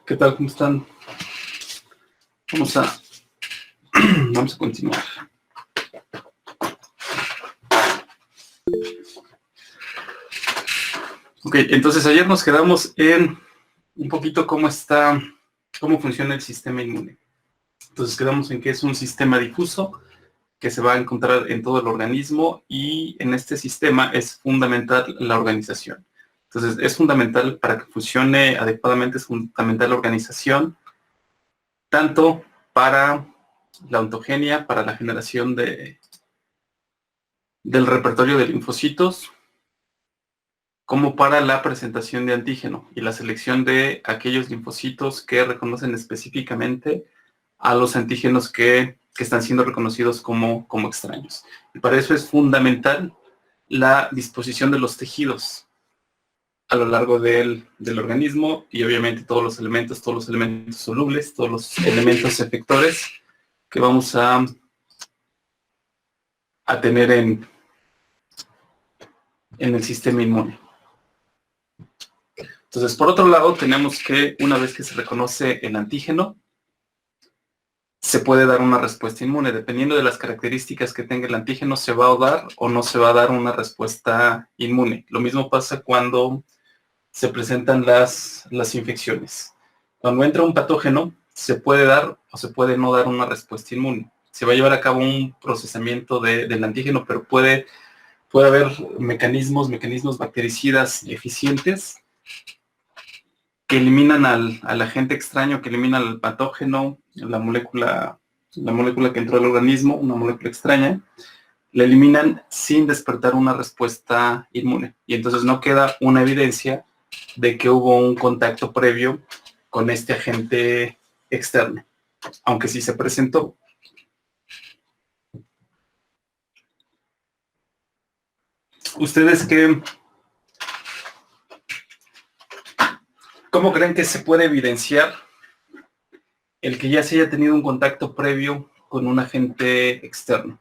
¿Qué tal? ¿Cómo están? Vamos a continuar. Ok, entonces ayer nos quedamos en un poquito cómo funciona el sistema inmune. Entonces quedamos en que es un sistema difuso que se va a encontrar en todo el organismo y en este sistema es fundamental la organización. Entonces es fundamental para que funcione adecuadamente, es fundamental la organización, tanto para la ontogenia, para la generación del repertorio de linfocitos, como para la presentación de antígeno y la selección de aquellos linfocitos que reconocen específicamente a los antígenos que están siendo reconocidos como extraños. Y para eso es fundamental la disposición de los tejidos a lo largo del organismo y obviamente todos los elementos solubles, todos los elementos efectores que vamos a tener en el sistema inmune. Entonces, por otro lado, tenemos que una vez que se reconoce el antígeno, se puede dar una respuesta inmune. Dependiendo de las características que tenga el antígeno, se va a dar o no se va a dar una respuesta inmune. Lo mismo pasa cuando se presentan las infecciones. Cuando entra un patógeno, se puede dar o se puede no dar una respuesta inmune. Se va a llevar a cabo un procesamiento del antígeno, pero puede haber mecanismos bactericidas eficientes que eliminan al agente extraño, que eliminan al patógeno, la molécula que entró al organismo, una molécula extraña, la eliminan sin despertar una respuesta inmune. Y entonces no queda una evidencia de que hubo un contacto previo con este agente externo, aunque sí se presentó. ¿Ustedes cómo creen que se puede evidenciar el que ya se haya tenido un contacto previo con un agente externo?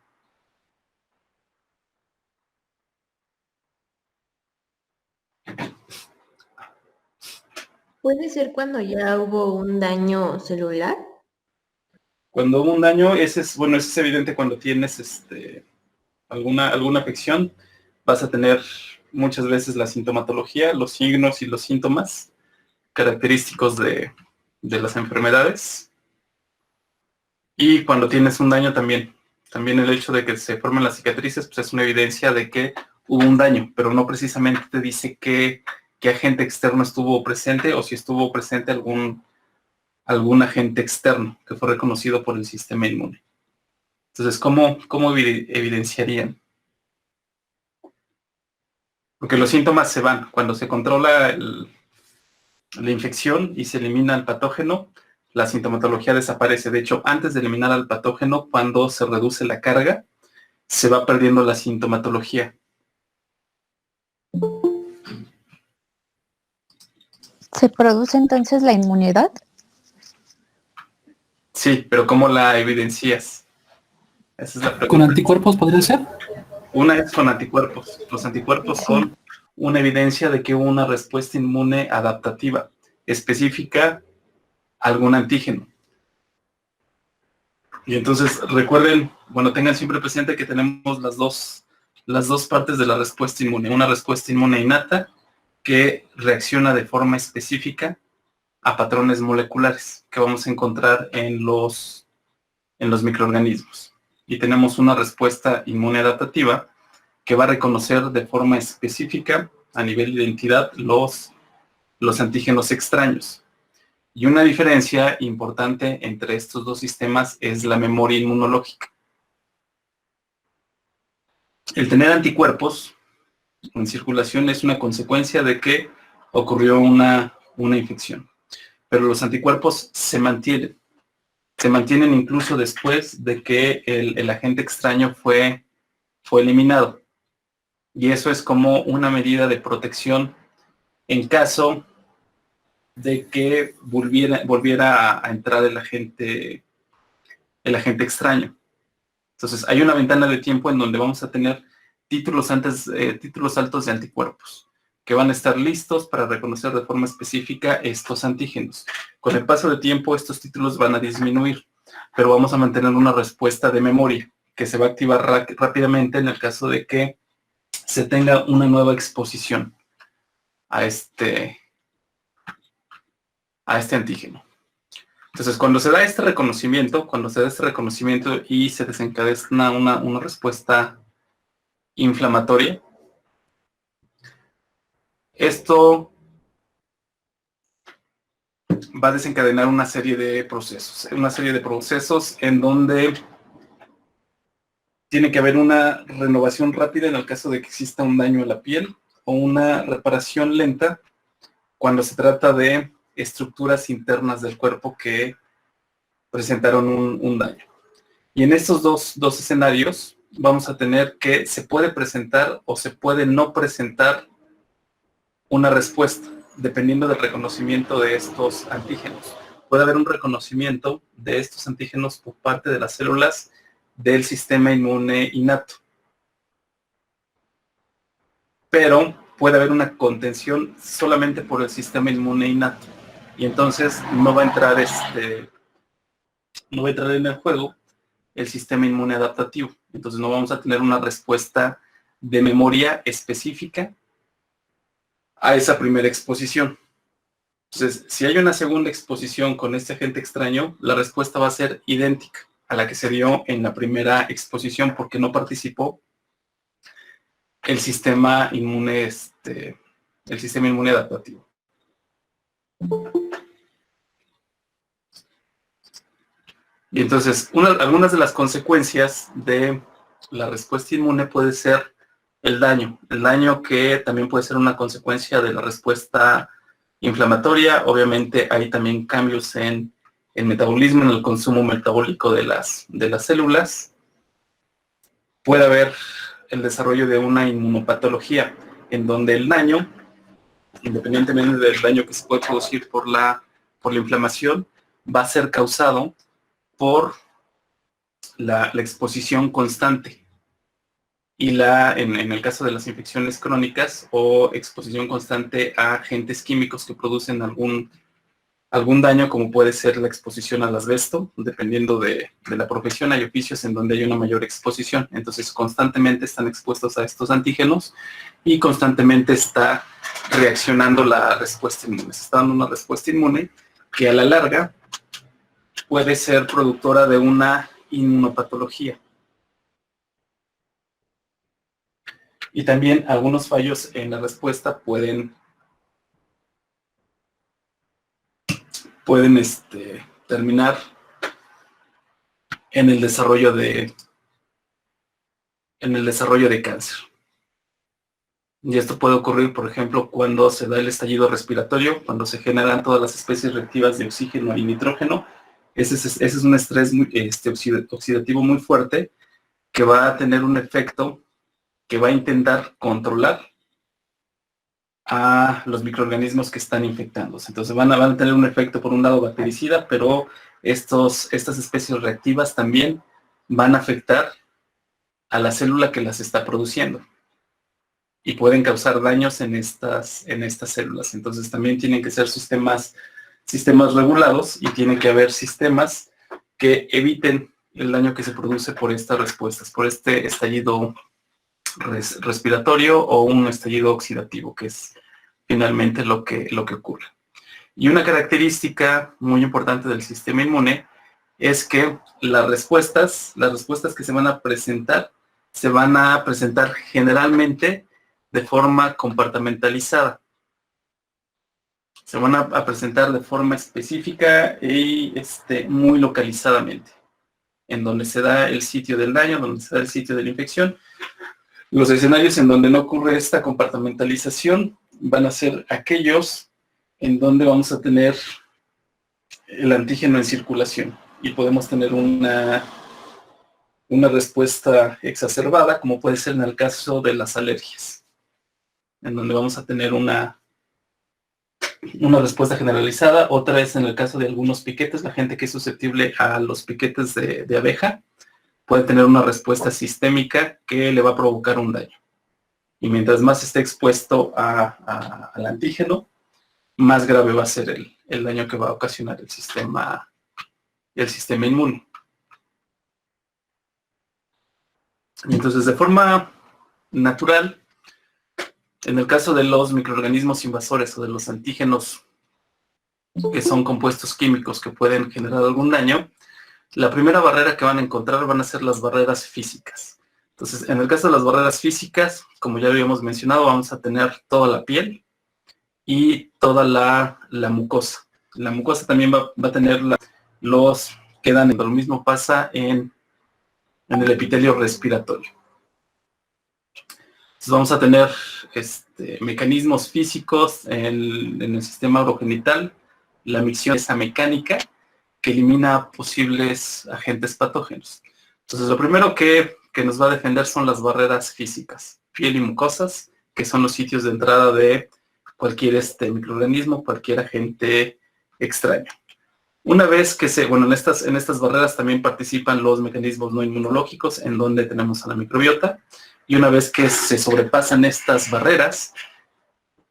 ¿Puede ser cuando ya hubo un daño celular? Cuando hubo un daño, ese es evidente cuando tienes alguna afección. Vas a tener muchas veces la sintomatología, los signos y los síntomas característicos de las enfermedades. Y cuando tienes un daño también el hecho de que se formen las cicatrices, pues es una evidencia de que hubo un daño, pero no precisamente te dice qué agente externo estuvo presente o si estuvo presente algún agente externo que fue reconocido por el sistema inmune. Entonces, ¿cómo evidenciarían? Porque los síntomas se van. Cuando se controla la infección y se elimina el patógeno, la sintomatología desaparece. De hecho, antes de eliminar al patógeno, cuando se reduce la carga, se va perdiendo la sintomatología. ¿Se produce entonces la inmunidad? Sí, pero ¿cómo la evidencias? Esa es la pregunta. ¿Con anticuerpos podría ser? Una es con anticuerpos. Los anticuerpos son una evidencia de que hubo una respuesta inmune adaptativa, específica a algún antígeno. Y entonces recuerden, tengan siempre presente que tenemos las dos partes de la respuesta inmune. Una respuesta inmune innata que reacciona de forma específica a patrones moleculares que vamos a encontrar en los microorganismos. Y tenemos una respuesta inmune adaptativa que va a reconocer de forma específica a nivel de identidad los antígenos extraños. Y una diferencia importante entre estos dos sistemas es la memoria inmunológica. El tener anticuerpos en circulación es una consecuencia de que ocurrió una infección. Pero los anticuerpos se mantienen incluso después de que el agente extraño fue eliminado. Y eso es como una medida de protección en caso de que volviera a entrar el agente extraño. Entonces hay una ventana de tiempo en donde vamos a tener títulos altos de anticuerpos que van a estar listos para reconocer de forma específica estos antígenos. Con el paso del tiempo estos títulos van a disminuir, pero vamos a mantener una respuesta de memoria que se va a activar rápidamente en el caso de que se tenga una nueva exposición a este antígeno. Entonces, cuando se da este reconocimiento y se desencadena una respuesta inflamatoria, esto va a desencadenar una serie de procesos en donde tiene que haber una renovación rápida en el caso de que exista un daño a la piel o una reparación lenta cuando se trata de estructuras internas del cuerpo que presentaron un daño. Y en estos dos escenarios vamos a tener que se puede presentar o se puede no presentar una respuesta, dependiendo del reconocimiento de estos antígenos. Puede haber un reconocimiento de estos antígenos por parte de las células del sistema inmune innato. Pero puede haber una contención solamente por el sistema inmune innato. Y entonces no va a entrar en el juego el sistema inmune adaptativo. Entonces no vamos a tener una respuesta de memoria específica a esa primera exposición. Entonces, si hay una segunda exposición con este agente extraño, la respuesta va a ser idéntica a la que se dio en la primera exposición porque no participó el sistema inmune, adaptativo. Y entonces, algunas de las consecuencias de la respuesta inmune puede ser el daño que también puede ser una consecuencia de la respuesta inflamatoria. Obviamente hay también cambios en el metabolismo, en el consumo metabólico de las células. Puede haber el desarrollo de una inmunopatología en donde el daño, independientemente del daño que se puede producir por la inflamación, va a ser causado por la exposición constante y en el caso de las infecciones crónicas o exposición constante a agentes químicos que producen algún daño, como puede ser la exposición al asbesto. Dependiendo de la profesión, hay oficios en donde hay una mayor exposición, entonces constantemente están expuestos a estos antígenos y constantemente está reaccionando la respuesta inmune. Se está dando una respuesta inmune que a la larga puede ser productora de una inmunopatología. Y también algunos fallos en la respuesta pueden terminar en el desarrollo de cáncer. Y esto puede ocurrir, por ejemplo, cuando se da el estallido respiratorio, cuando se generan todas las especies reactivas de oxígeno y nitrógeno. Ese es un estrés oxidativo muy fuerte que va a tener un efecto que va a intentar controlar a los microorganismos que están infectándose. Entonces van a tener un efecto, por un lado, bactericida, pero estas especies reactivas también van a afectar a la célula que las está produciendo y pueden causar daños en estas células. Entonces también tienen que ser sistemas regulados y tiene que haber sistemas que eviten el daño que se produce por estas respuestas, por este estallido respiratorio o un estallido oxidativo, que es finalmente lo que ocurre. Y una característica muy importante del sistema inmune es que las respuestas que se van a presentar generalmente de forma compartimentalizada. Se van a presentar de forma específica y muy localizadamente, en donde se da el sitio del daño, donde se da el sitio de la infección. Los escenarios en donde no ocurre esta compartimentalización van a ser aquellos en donde vamos a tener el antígeno en circulación y podemos tener una respuesta exacerbada, como puede ser en el caso de las alergias, en donde vamos a tener una respuesta generalizada. Otra es en el caso de algunos piquetes. La gente que es susceptible a los piquetes de abeja puede tener una respuesta sistémica que le va a provocar un daño. Y mientras más esté expuesto al antígeno, más grave va a ser el daño que va a ocasionar el sistema inmune. Y entonces, de forma natural, en el caso de los microorganismos invasores o de los antígenos, que son compuestos químicos que pueden generar algún daño, la primera barrera que van a encontrar van a ser las barreras físicas. Entonces, en el caso de las barreras físicas, como ya habíamos mencionado, vamos a tener toda la piel y toda la mucosa. La mucosa también va a tener los que dan, lo mismo pasa en el epitelio respiratorio. Entonces vamos a tener mecanismos físicos en el sistema urogenital, la micción esa mecánica que elimina posibles agentes patógenos. Entonces lo primero que nos va a defender son las barreras físicas, piel y mucosas, que son los sitios de entrada de cualquier microorganismo, cualquier agente extraño. Una vez que en estas barreras también participan los mecanismos no inmunológicos, en donde tenemos a la microbiota, y una vez que se sobrepasan estas barreras,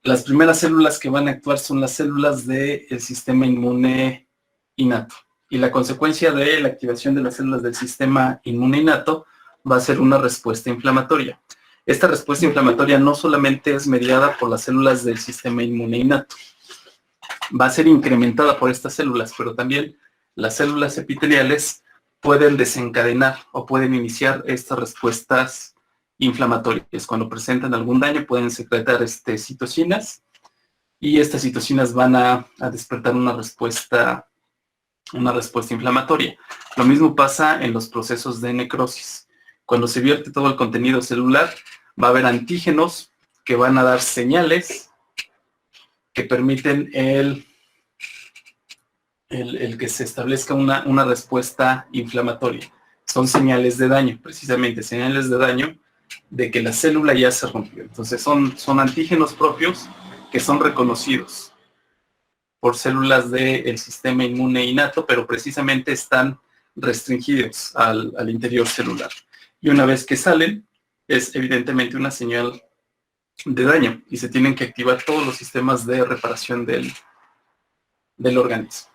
las primeras células que van a actuar son las células del sistema inmune innato. Y la consecuencia de la activación de las células del sistema inmune innato va a ser una respuesta inflamatoria. Esta respuesta inflamatoria no solamente es mediada por las células del sistema inmune innato, va a ser incrementada por estas células, pero también las células epiteliales pueden desencadenar o pueden iniciar estas respuestas inflamatorias. Cuando presentan algún daño pueden secretar citocinas, y estas citocinas van a despertar una respuesta inflamatoria. Lo mismo pasa en los procesos de necrosis. Cuando se vierte todo el contenido celular, va a haber antígenos que van a dar señales que permiten el que se establezca una respuesta inflamatoria. Son señales de daño, precisamente señales de daño de que la célula ya se rompió. Entonces son antígenos propios que son reconocidos por células del sistema inmune innato, pero precisamente están restringidos al interior celular. Y una vez que salen, es evidentemente una señal de daño y se tienen que activar todos los sistemas de reparación del organismo.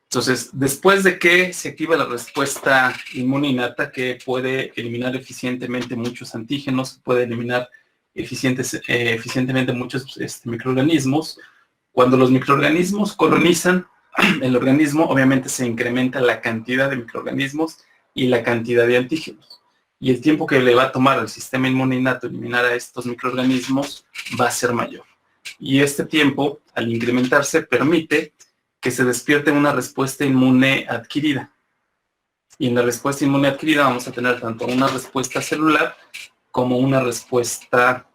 Entonces, después de que se activa la respuesta inmune innata, que puede eliminar eficientemente muchos antígenos, puede eliminar eficientemente muchos microorganismos, cuando los microorganismos colonizan el organismo, obviamente se incrementa la cantidad de microorganismos y la cantidad de antígenos. Y el tiempo que le va a tomar al sistema inmune innato eliminar a estos microorganismos va a ser mayor. Y este tiempo, al incrementarse, permite que se despierte una respuesta inmune adquirida. Y en la respuesta inmune adquirida vamos a tener tanto una respuesta celular como una respuesta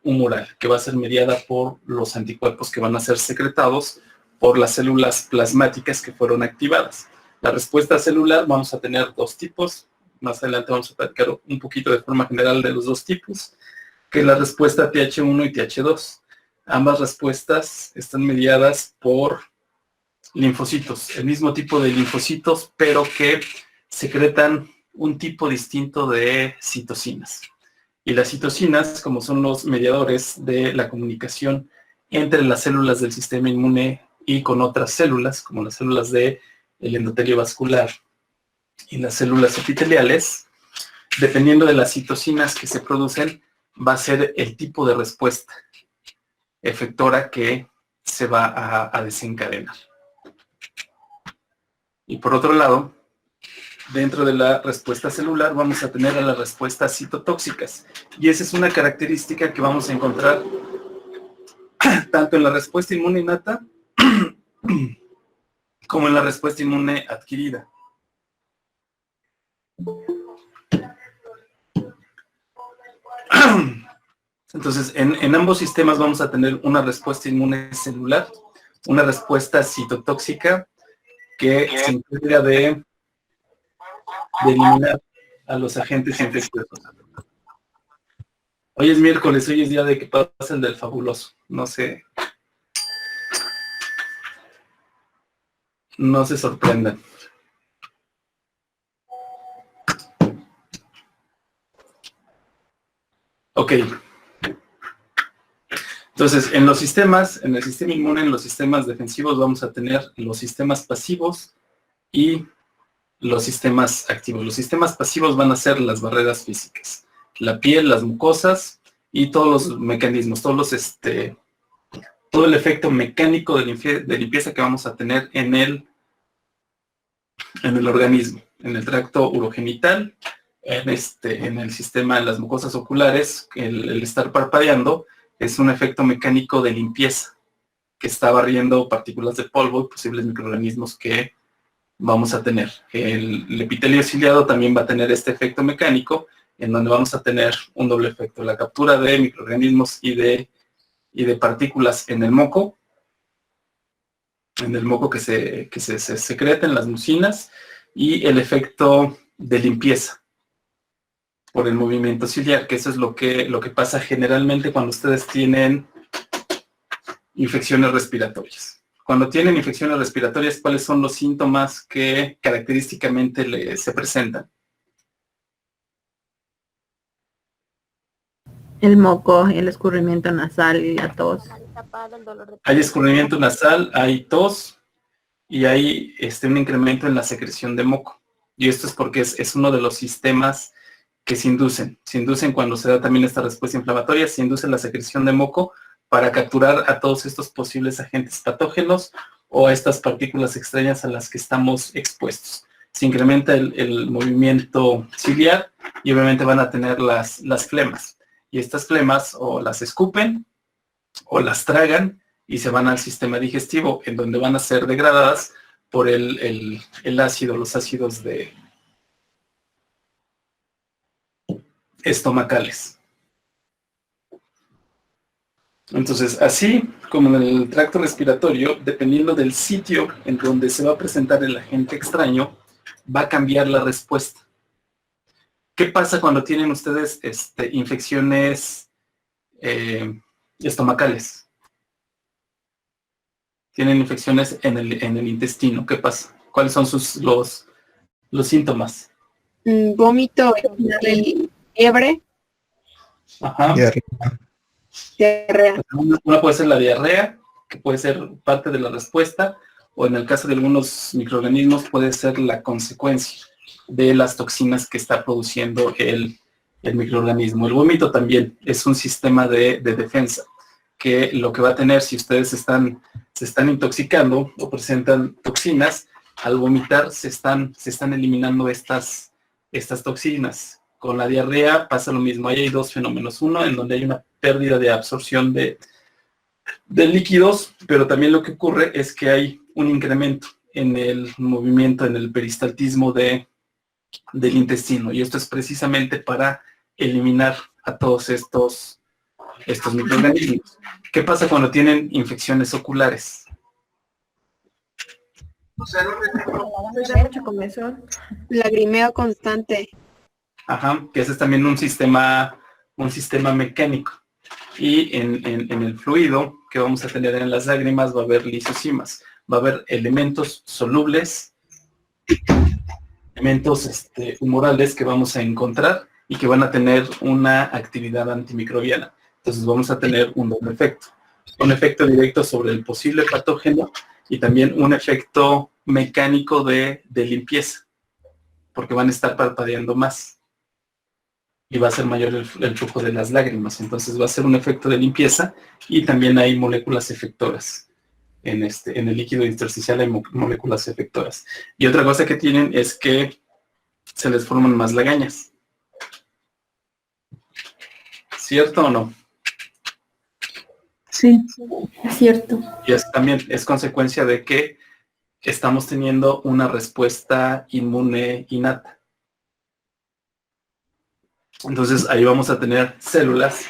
humoral, que va a ser mediada por los anticuerpos que van a ser secretados por las células plasmáticas que fueron activadas. La respuesta celular vamos a tener dos tipos. Más adelante vamos a platicar un poquito de forma general de los dos tipos, que es la respuesta Th1 y Th2. Ambas respuestas están mediadas por linfocitos, el mismo tipo de linfocitos, pero que secretan un tipo distinto de citocinas. Y las citocinas, como son los mediadores de la comunicación entre las células del sistema inmune y con otras células, como las células del endotelio vascular y las células epiteliales, dependiendo de las citocinas que se producen, va a ser el tipo de respuesta efectora que se va a desencadenar. Y por otro lado, dentro de la respuesta celular vamos a tener a las respuestas citotóxicas. Y esa es una característica que vamos a encontrar tanto en la respuesta inmune innata como en la respuesta inmune adquirida. Entonces, en ambos sistemas vamos a tener una respuesta inmune celular, una respuesta citotóxica que se encarga de eliminar a los agentes infecciosos. Hoy es miércoles, hoy es día de que pasa el del fabuloso. No se sorprendan. Ok. Entonces, en los sistemas, en el sistema inmune, en los sistemas defensivos, vamos a tener los sistemas pasivos y los sistemas activos. Los sistemas pasivos van a ser las barreras físicas, la piel, las mucosas y todos los mecanismos, todo el efecto mecánico de limpieza que vamos a tener en el organismo, en el tracto urogenital, en el sistema de las mucosas oculares. El estar parpadeando es un efecto mecánico de limpieza que está barriendo partículas de polvo y posibles microorganismos que vamos a tener. El epitelio ciliado también va a tener este efecto mecánico, en donde vamos a tener un doble efecto: la captura de microorganismos y de partículas en el moco que se secreta en las mucinas, y el efecto de limpieza por el movimiento ciliar, que eso es lo que pasa generalmente cuando ustedes tienen infecciones respiratorias. Cuando tienen infecciones respiratorias, ¿cuáles son los síntomas que característicamente se presentan? El moco, el escurrimiento nasal y la tos. Hay escurrimiento nasal, hay tos y hay un incremento en la secreción de moco. Y esto es porque es uno de los sistemas que se inducen. Se inducen cuando se da también esta respuesta inflamatoria, se induce la secreción de moco para capturar a todos estos posibles agentes patógenos o a estas partículas extrañas a las que estamos expuestos. Se incrementa el movimiento ciliar y obviamente van a tener las flemas. Y estas flemas o las escupen o las tragan y se van al sistema digestivo, en donde van a ser degradadas por el ácido, los ácidos estomacales. Entonces, así como en el tracto respiratorio, dependiendo del sitio en donde se va a presentar el agente extraño, va a cambiar la respuesta. ¿Qué pasa cuando tienen ustedes infecciones estomacales? Tienen infecciones en el intestino. ¿Qué pasa? ¿Cuáles son los síntomas? Vómito y fiebre. Ajá. Diarrea. Una puede ser la diarrea, que puede ser parte de la respuesta, o en el caso de algunos microorganismos puede ser la consecuencia de las toxinas que está produciendo el microorganismo. El vómito también es un sistema de defensa, que lo que va a tener, si ustedes se están intoxicando o presentan toxinas, al vomitar se están eliminando estas toxinas. Con la diarrea pasa lo mismo. Ahí hay dos fenómenos. Uno, en donde hay una pérdida de absorción de líquidos, pero también lo que ocurre es que hay un incremento en el movimiento, en el peristaltismo del intestino. Y esto es precisamente para eliminar a todos estos microorganismos. ¿Qué pasa cuando tienen infecciones oculares? Mucho comezón. Lagrimeo constante. Ajá, que ese es también un sistema mecánico. Y en el fluido que vamos a tener en las lágrimas va a haber lisosimas, va a haber elementos solubles, elementos humorales que vamos a encontrar y que van a tener una actividad antimicrobiana. Entonces vamos a tener un doble efecto. Un efecto directo sobre el posible patógeno y también un efecto mecánico de limpieza, porque van a estar parpadeando más y va a ser mayor el flujo de las lágrimas. Entonces va a ser un efecto de limpieza y también hay moléculas efectoras. En el líquido intersticial hay moléculas efectoras. Y otra cosa que tienen es que se les forman más lagañas. ¿Cierto o no? Sí, es cierto. Y también es consecuencia de que estamos teniendo una respuesta inmune innata. Entonces ahí vamos a tener células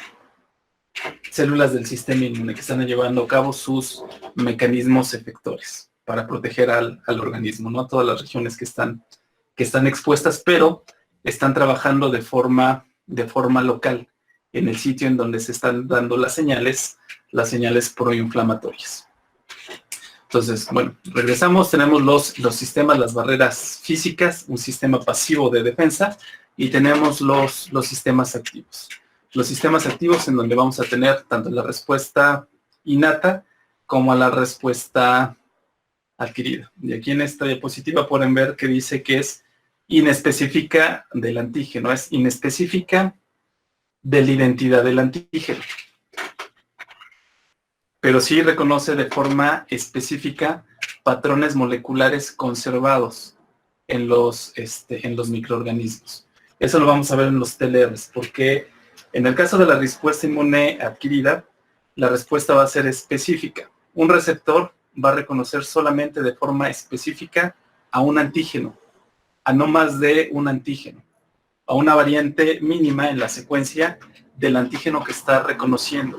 del sistema inmune que están llevando a cabo sus mecanismos efectores para proteger al organismo, ¿no? A todas las regiones que están expuestas, pero están trabajando de forma local en el sitio en donde se están dando las señales proinflamatorias. Entonces, bueno, regresamos, tenemos los sistemas, las barreras físicas, un sistema pasivo de defensa, y tenemos los sistemas activos. los sistemas activos en donde vamos a tener tanto la respuesta innata como la respuesta adquirida. Y aquí en esta diapositiva pueden ver que dice que es inespecífica del antígeno, es inespecífica de la identidad del antígeno. Pero sí reconoce de forma específica patrones moleculares conservados en los microorganismos. Eso lo vamos a ver en los TLRs, porque en el caso de la respuesta inmune adquirida, la respuesta va a ser específica. Un receptor va a reconocer solamente de forma específica a un antígeno, a no más de un antígeno, a una variante mínima en la secuencia del antígeno que está reconociendo.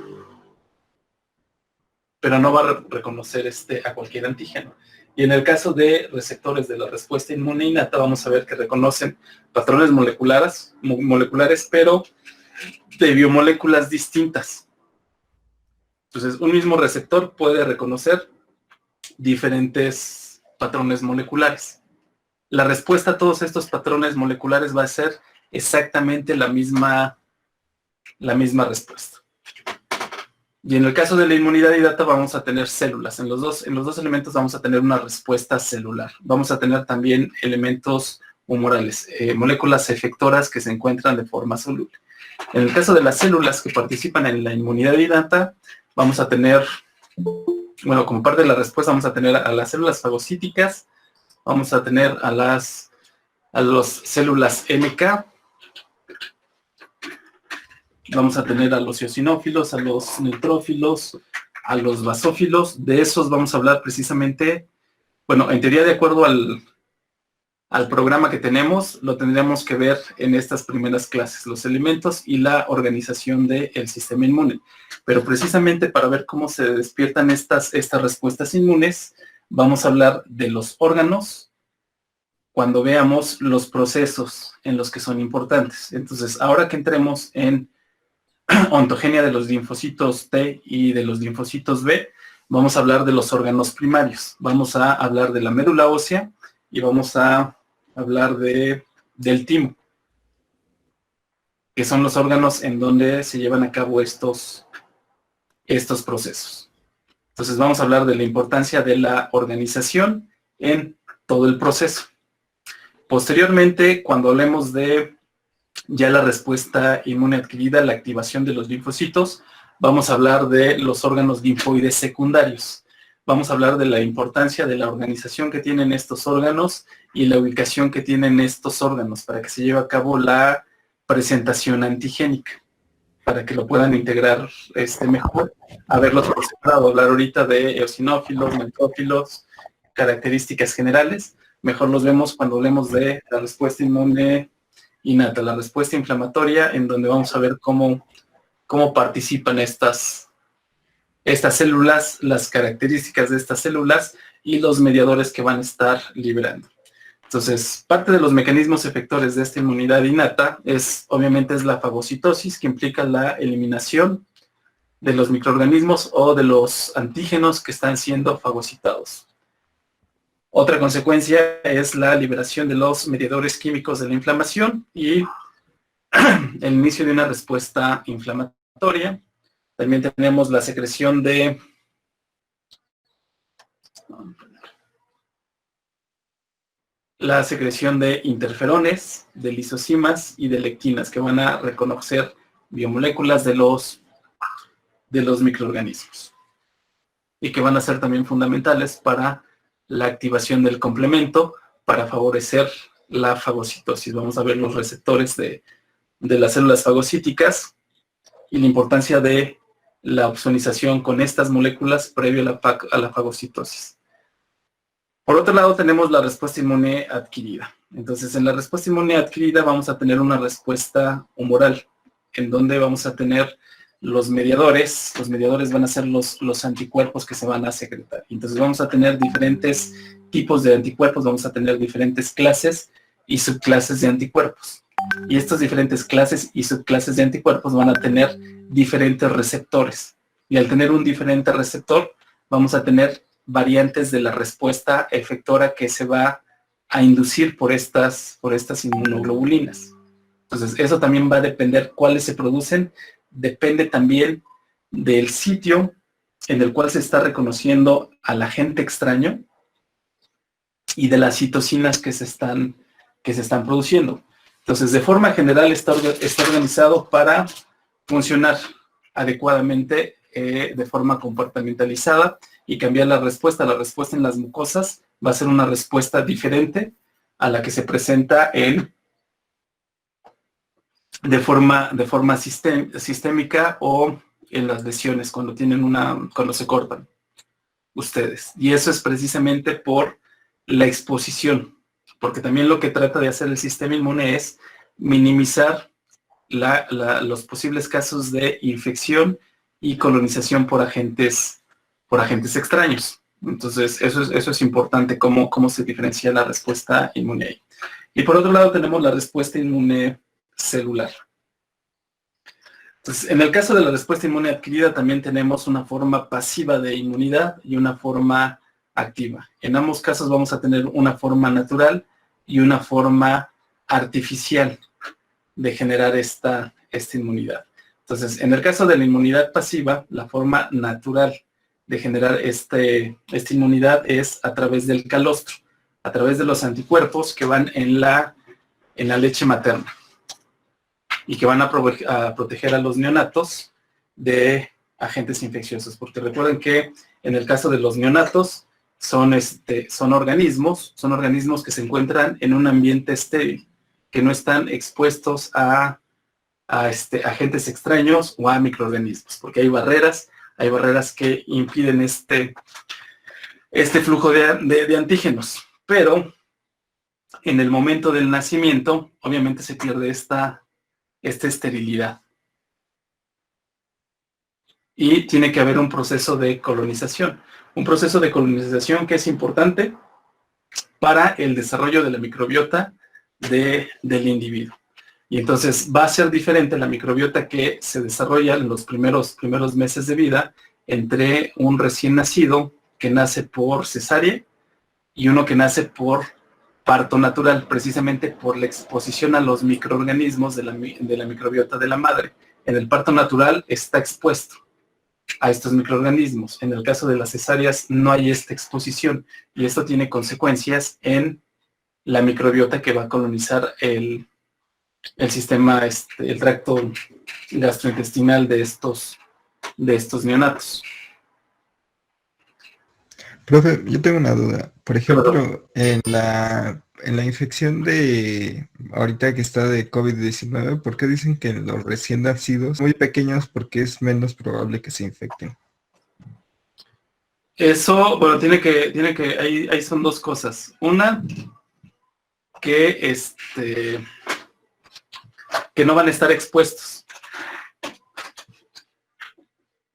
Pero no va a reconocer a cualquier antígeno. Y en el caso de receptores de la respuesta inmune innata, vamos a ver que reconocen patrones moleculares, pero de biomoléculas distintas. Entonces, un mismo receptor puede reconocer diferentes patrones moleculares. La respuesta a todos estos patrones moleculares va a ser exactamente la misma respuesta. Y en el caso de la inmunidad innata vamos a tener células. En los dos elementos vamos a tener una respuesta celular. Vamos a tener también elementos humorales, moléculas efectoras que se encuentran de forma soluble. En el caso de las células que participan en la inmunidad innata, vamos a tener, bueno, como parte de la respuesta vamos a tener a las células fagocíticas, vamos a tener a las células NK, vamos a tener a los eosinófilos, a los neutrófilos, a los basófilos. De esos vamos a hablar precisamente, bueno, en teoría de acuerdo al programa que tenemos, lo tendríamos que ver en estas primeras clases, los elementos y la organización del sistema inmune. Pero precisamente para ver cómo se despiertan estas respuestas inmunes, vamos a hablar de los órganos cuando veamos los procesos en los que son importantes. Entonces, ahora que entremos en ontogenia de los linfocitos T y de los linfocitos B, vamos a hablar de los órganos primarios. Vamos a hablar de la médula ósea y vamos a hablar del timo, que son los órganos en donde se llevan a cabo estos procesos. Entonces vamos a hablar de la importancia de la organización en todo el proceso. Posteriormente, cuando hablemos de ya la respuesta inmune adquirida, la activación de los linfocitos, vamos a hablar de los órganos linfoides secundarios. Vamos a hablar de la importancia de la organización que tienen estos órganos y la ubicación que tienen estos órganos para que se lleve a cabo la presentación antigénica, para que lo puedan integrar mejor. Haberlos presentado, hablar ahorita de eosinófilos, neutrófilos, características generales. Mejor los vemos cuando hablemos de la respuesta inmune innata, la respuesta inflamatoria, en donde vamos a ver cómo participan estas células, las características de estas células y los mediadores que van a estar liberando. Entonces, parte de los mecanismos efectores de esta inmunidad innata obviamente es la fagocitosis, que implica la eliminación de los microorganismos o de los antígenos que están siendo fagocitados. Otra consecuencia es la liberación de los mediadores químicos de la inflamación y el inicio de una respuesta inflamatoria. También tenemos la secreción de interferones, de lisocimas y de lectinas, que van a reconocer biomoléculas de los microorganismos y que van a ser también fundamentales para la activación del complemento para favorecer la fagocitosis. Vamos a ver los receptores de las células fagocíticas y la importancia de la opsonización con estas moléculas previo a la fagocitosis. Por otro lado, tenemos la respuesta inmune adquirida. Entonces, en la respuesta inmune adquirida vamos a tener una respuesta humoral, en donde vamos a tener los mediadores van a ser los anticuerpos que se van a secretar. Entonces vamos a tener diferentes tipos de anticuerpos, vamos a tener diferentes clases y subclases de anticuerpos. Y estas diferentes clases y subclases de anticuerpos van a tener diferentes receptores. Y al tener un diferente receptor, vamos a tener variantes de la respuesta efectora que se va a inducir por estas inmunoglobulinas. Entonces, eso también va a depender cuáles se producen, depende también del sitio en el cual se está reconociendo al agente extraño y de las citocinas que se están produciendo. Entonces, de forma general está organizado para funcionar adecuadamente de forma comportamentalizada y cambiar la respuesta. La respuesta en las mucosas va a ser una respuesta diferente a la que se presenta de forma sistémica o en las lesiones cuando se cortan ustedes. Y eso es precisamente por la exposición, porque también lo que trata de hacer el sistema inmune es minimizar los posibles casos de infección y colonización por agentes extraños. Entonces, eso es importante, cómo se diferencia la respuesta inmune ahí. Y por otro lado tenemos la respuesta inmune celular. Entonces, en el caso de la respuesta inmune adquirida también tenemos una forma pasiva de inmunidad y una forma activa. En ambos casos vamos a tener una forma natural y una forma artificial de generar esta inmunidad. Entonces, en el caso de la inmunidad pasiva, la forma natural de generar esta inmunidad es a través del calostro, a través de los anticuerpos que van en la leche materna y que van a proteger a los neonatos de agentes infecciosos, porque recuerden que en el caso de los neonatos son organismos que se encuentran en un ambiente estéril, que no están expuestos a agentes extraños o a microorganismos, porque hay barreras que impiden este flujo de antígenos. Pero en el momento del nacimiento, obviamente se pierde esta esterilidad. Y tiene que haber un proceso de colonización. Un proceso de colonización que es importante para el desarrollo de la microbiota del individuo. Y entonces va a ser diferente la microbiota que se desarrolla en los primeros meses de vida entre un recién nacido que nace por cesárea y uno que nace por parto natural, precisamente por la exposición a los microorganismos de la microbiota de la madre. En el parto natural está expuesto a estos microorganismos. En el caso de las cesáreas no hay esta exposición y esto tiene consecuencias en la microbiota que va a colonizar el sistema, el tracto gastrointestinal de estos neonatos. Profe, yo tengo una duda. Por ejemplo, en la infección ahorita que está de COVID-19, ¿por qué dicen que los recién nacidos muy pequeños porque es menos probable que se infecten? Eso, bueno, ahí son dos cosas. Una, que no van a estar expuestos.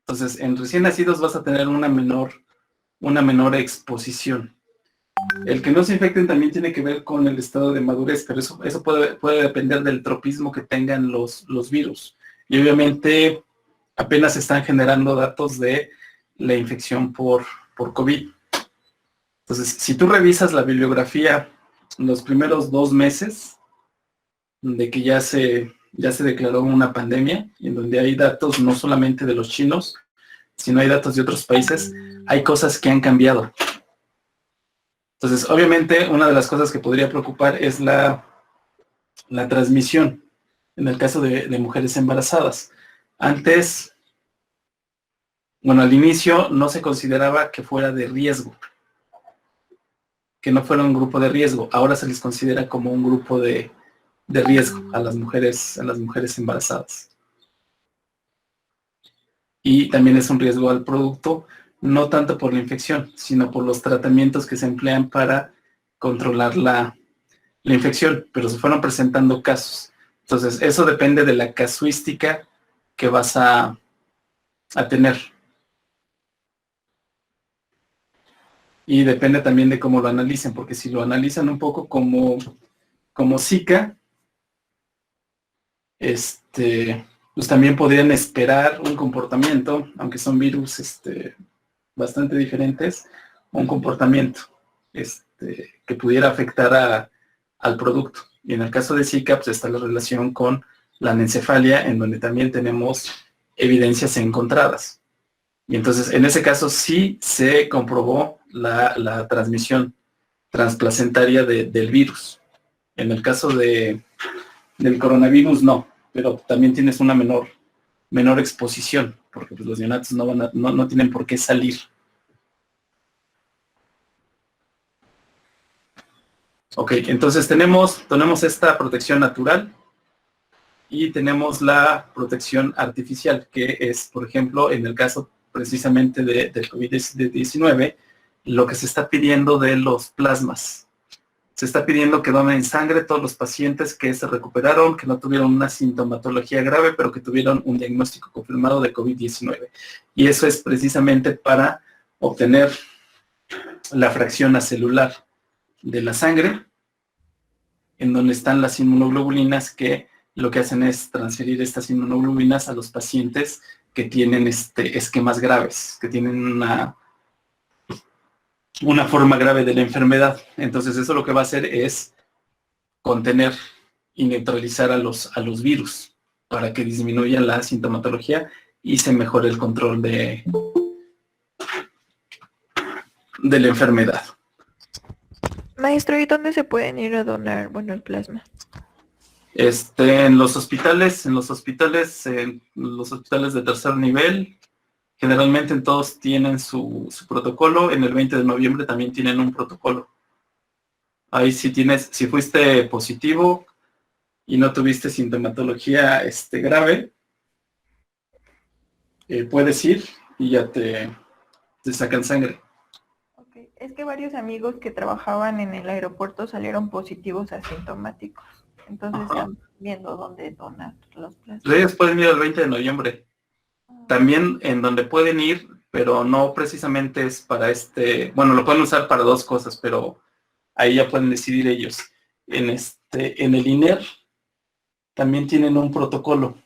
Entonces, en recién nacidos vas a tener una menor exposición. El que no se infecten también tiene que ver con el estado de madurez, pero eso puede depender del tropismo que tengan los virus. Y obviamente apenas se están generando datos de la infección por COVID. Entonces, si tú revisas la bibliografía los primeros 2 meses de que ya se declaró una pandemia, y en donde hay datos no solamente de los chinos, sino hay datos de otros países, hay cosas que han cambiado. Entonces, obviamente, una de las cosas que podría preocupar es la transmisión en el caso de mujeres embarazadas. Antes, bueno, al inicio no se consideraba que fuera de riesgo, que no fuera un grupo de riesgo. Ahora se les considera como un grupo de riesgo a las mujeres embarazadas. Y también es un riesgo al producto, no tanto por la infección, sino por los tratamientos que se emplean para controlar la infección, pero se fueron presentando casos. Entonces, eso depende de la casuística que vas a tener. Y depende también de cómo lo analicen, porque si lo analizan un poco como Zika, pues también podrían esperar un comportamiento, aunque son virus bastante diferentes, un comportamiento que pudiera afectar al producto. Y en el caso de Zika, pues está la relación con la anencefalia, en donde también tenemos evidencias encontradas. Y entonces, en ese caso sí se comprobó la transmisión transplacentaria del virus. En el caso del coronavirus, no, pero también tienes una menor exposición, porque pues, los neonatos no tienen por qué salir. Ok, entonces tenemos esta protección natural y tenemos la protección artificial, que es, por ejemplo, en el caso precisamente del COVID-19, lo que se está pidiendo de los plasmas. Se está pidiendo que donen sangre todos los pacientes que se recuperaron, que no tuvieron una sintomatología grave, pero que tuvieron un diagnóstico confirmado de COVID-19. Y eso es precisamente para obtener la fracción acelular de la sangre, en donde están las inmunoglobulinas, que lo que hacen es transferir estas inmunoglobulinas a los pacientes que tienen esquemas graves, que tienen una forma grave de la enfermedad. Entonces eso lo que va a hacer es contener y neutralizar a los virus para que disminuya la sintomatología y se mejore el control de la enfermedad. Maestro, ¿y dónde se pueden ir a donar, bueno, el plasma? En los hospitales de tercer nivel, generalmente en todos tienen su protocolo. En el 20 de noviembre también tienen un protocolo. Ahí si fuiste positivo y no tuviste sintomatología grave, puedes ir y ya te sacan sangre. Okay. Es que varios amigos que trabajaban en el aeropuerto salieron positivos asintomáticos. Entonces están viendo dónde donar los plasmas. Ellos pueden ir el 20 de noviembre. También en donde pueden ir, pero no precisamente es para bueno, lo pueden usar para dos cosas, pero ahí ya pueden decidir ellos. En el INER también tienen un protocolo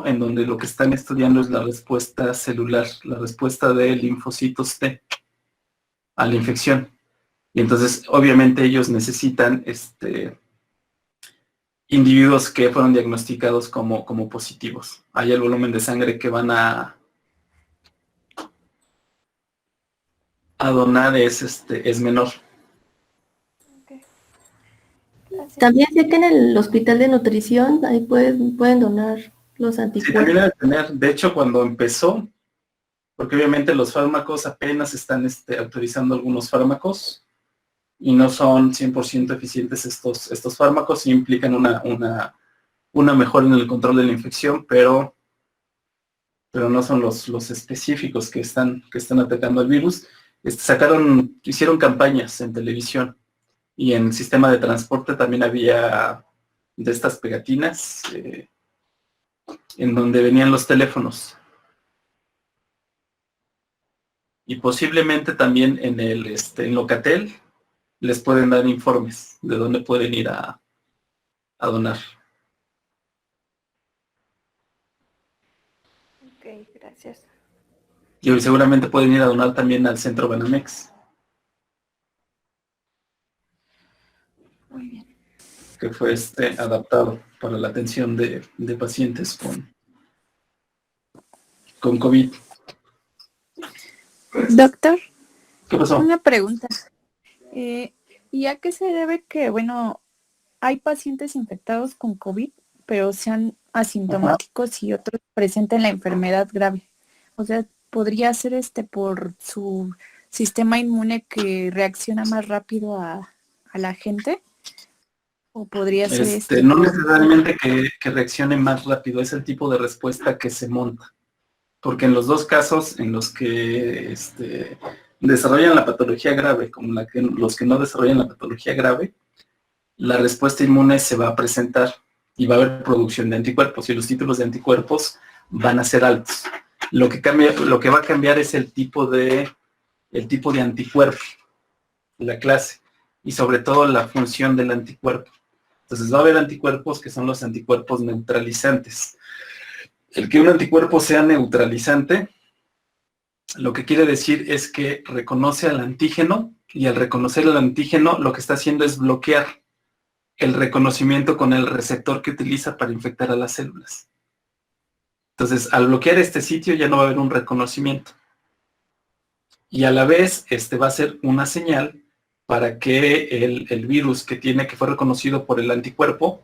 en donde lo que están estudiando es la respuesta celular, la respuesta de linfocitos T a la infección. Y entonces, obviamente, ellos necesitan individuos que fueron diagnosticados como positivos. Ahí el volumen de sangre que van a donar es menor. Okay. Gracias. También sé que en el hospital de nutrición ahí pueden donar los Sí, anticuerpos. también debe tener. De hecho, cuando empezó, porque obviamente los fármacos apenas están autorizando algunos fármacos y no son 100% eficientes estos fármacos, y implican una mejora en el control de la infección, pero no son los específicos que están atacando al virus. Hicieron campañas en televisión y en sistema de transporte también había de estas pegatinas en donde venían los teléfonos. Y posiblemente también en Locatel les pueden dar informes de dónde pueden ir a donar. Ok, gracias. Y seguramente pueden ir a donar también al centro Banamex, Muy bien. que fue adaptado para la atención de pacientes con COVID. Doctor, ¿Qué pasó? una pregunta. ¿Y a qué se debe que, bueno, hay pacientes infectados con COVID, pero sean asintomáticos y otros presenten la enfermedad grave? O sea, ¿podría ser por su sistema inmune que reacciona más rápido a la gente? ¿O podría ser No por... necesariamente que reaccione más rápido, es el tipo de respuesta que se monta. Porque en los dos casos en los que desarrollan la patología grave, como los que no desarrollan la patología grave, la respuesta inmune se va a presentar y va a haber producción de anticuerpos, y los títulos de anticuerpos van a ser altos. Lo que va a cambiar es el tipo de anticuerpo, la clase, y sobre todo la función del anticuerpo. Entonces va a haber anticuerpos que son los anticuerpos neutralizantes. El que un anticuerpo sea neutralizante, lo que quiere decir es que reconoce al antígeno, y al reconocer al antígeno lo que está haciendo es bloquear el reconocimiento con el receptor que utiliza para infectar a las células. Entonces, al bloquear este sitio ya no va a haber un reconocimiento. Y a la vez, va a ser una señal para que el virus que fue reconocido por el anticuerpo,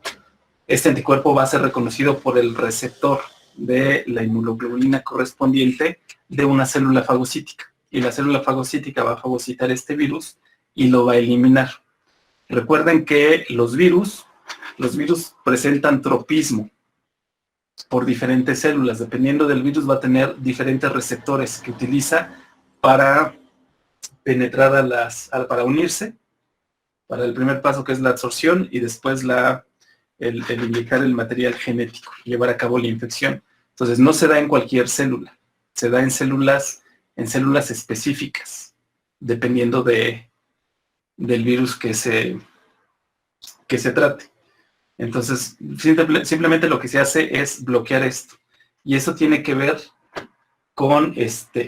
este anticuerpo va a ser reconocido por el receptor de la inmunoglobulina correspondiente de una célula fagocítica. Y la célula fagocítica va a fagocitar este virus y lo va a eliminar. Recuerden que los virus presentan tropismo por diferentes células. Dependiendo del virus va a tener diferentes receptores que utiliza para penetrar para unirse, para el primer paso que es la absorción y después el indicar el material genético, llevar a cabo la infección. Entonces no se da en cualquier célula, se da en células específicas, dependiendo del virus que se trate. Entonces, simplemente lo que se hace es bloquear esto. Y eso tiene que ver con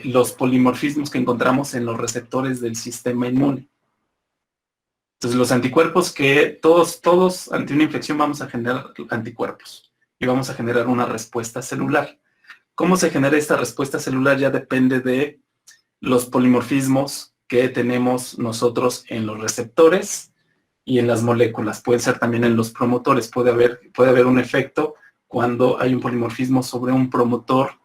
los polimorfismos que encontramos en los receptores del sistema inmune. Entonces, los anticuerpos que todos ante una infección vamos a generar anticuerpos y vamos a generar una respuesta celular. ¿Cómo se genera esta respuesta celular? Ya depende de los polimorfismos que tenemos nosotros en los receptores y en las moléculas. Puede ser también en los promotores. Puede haber un efecto cuando hay un polimorfismo sobre un promotor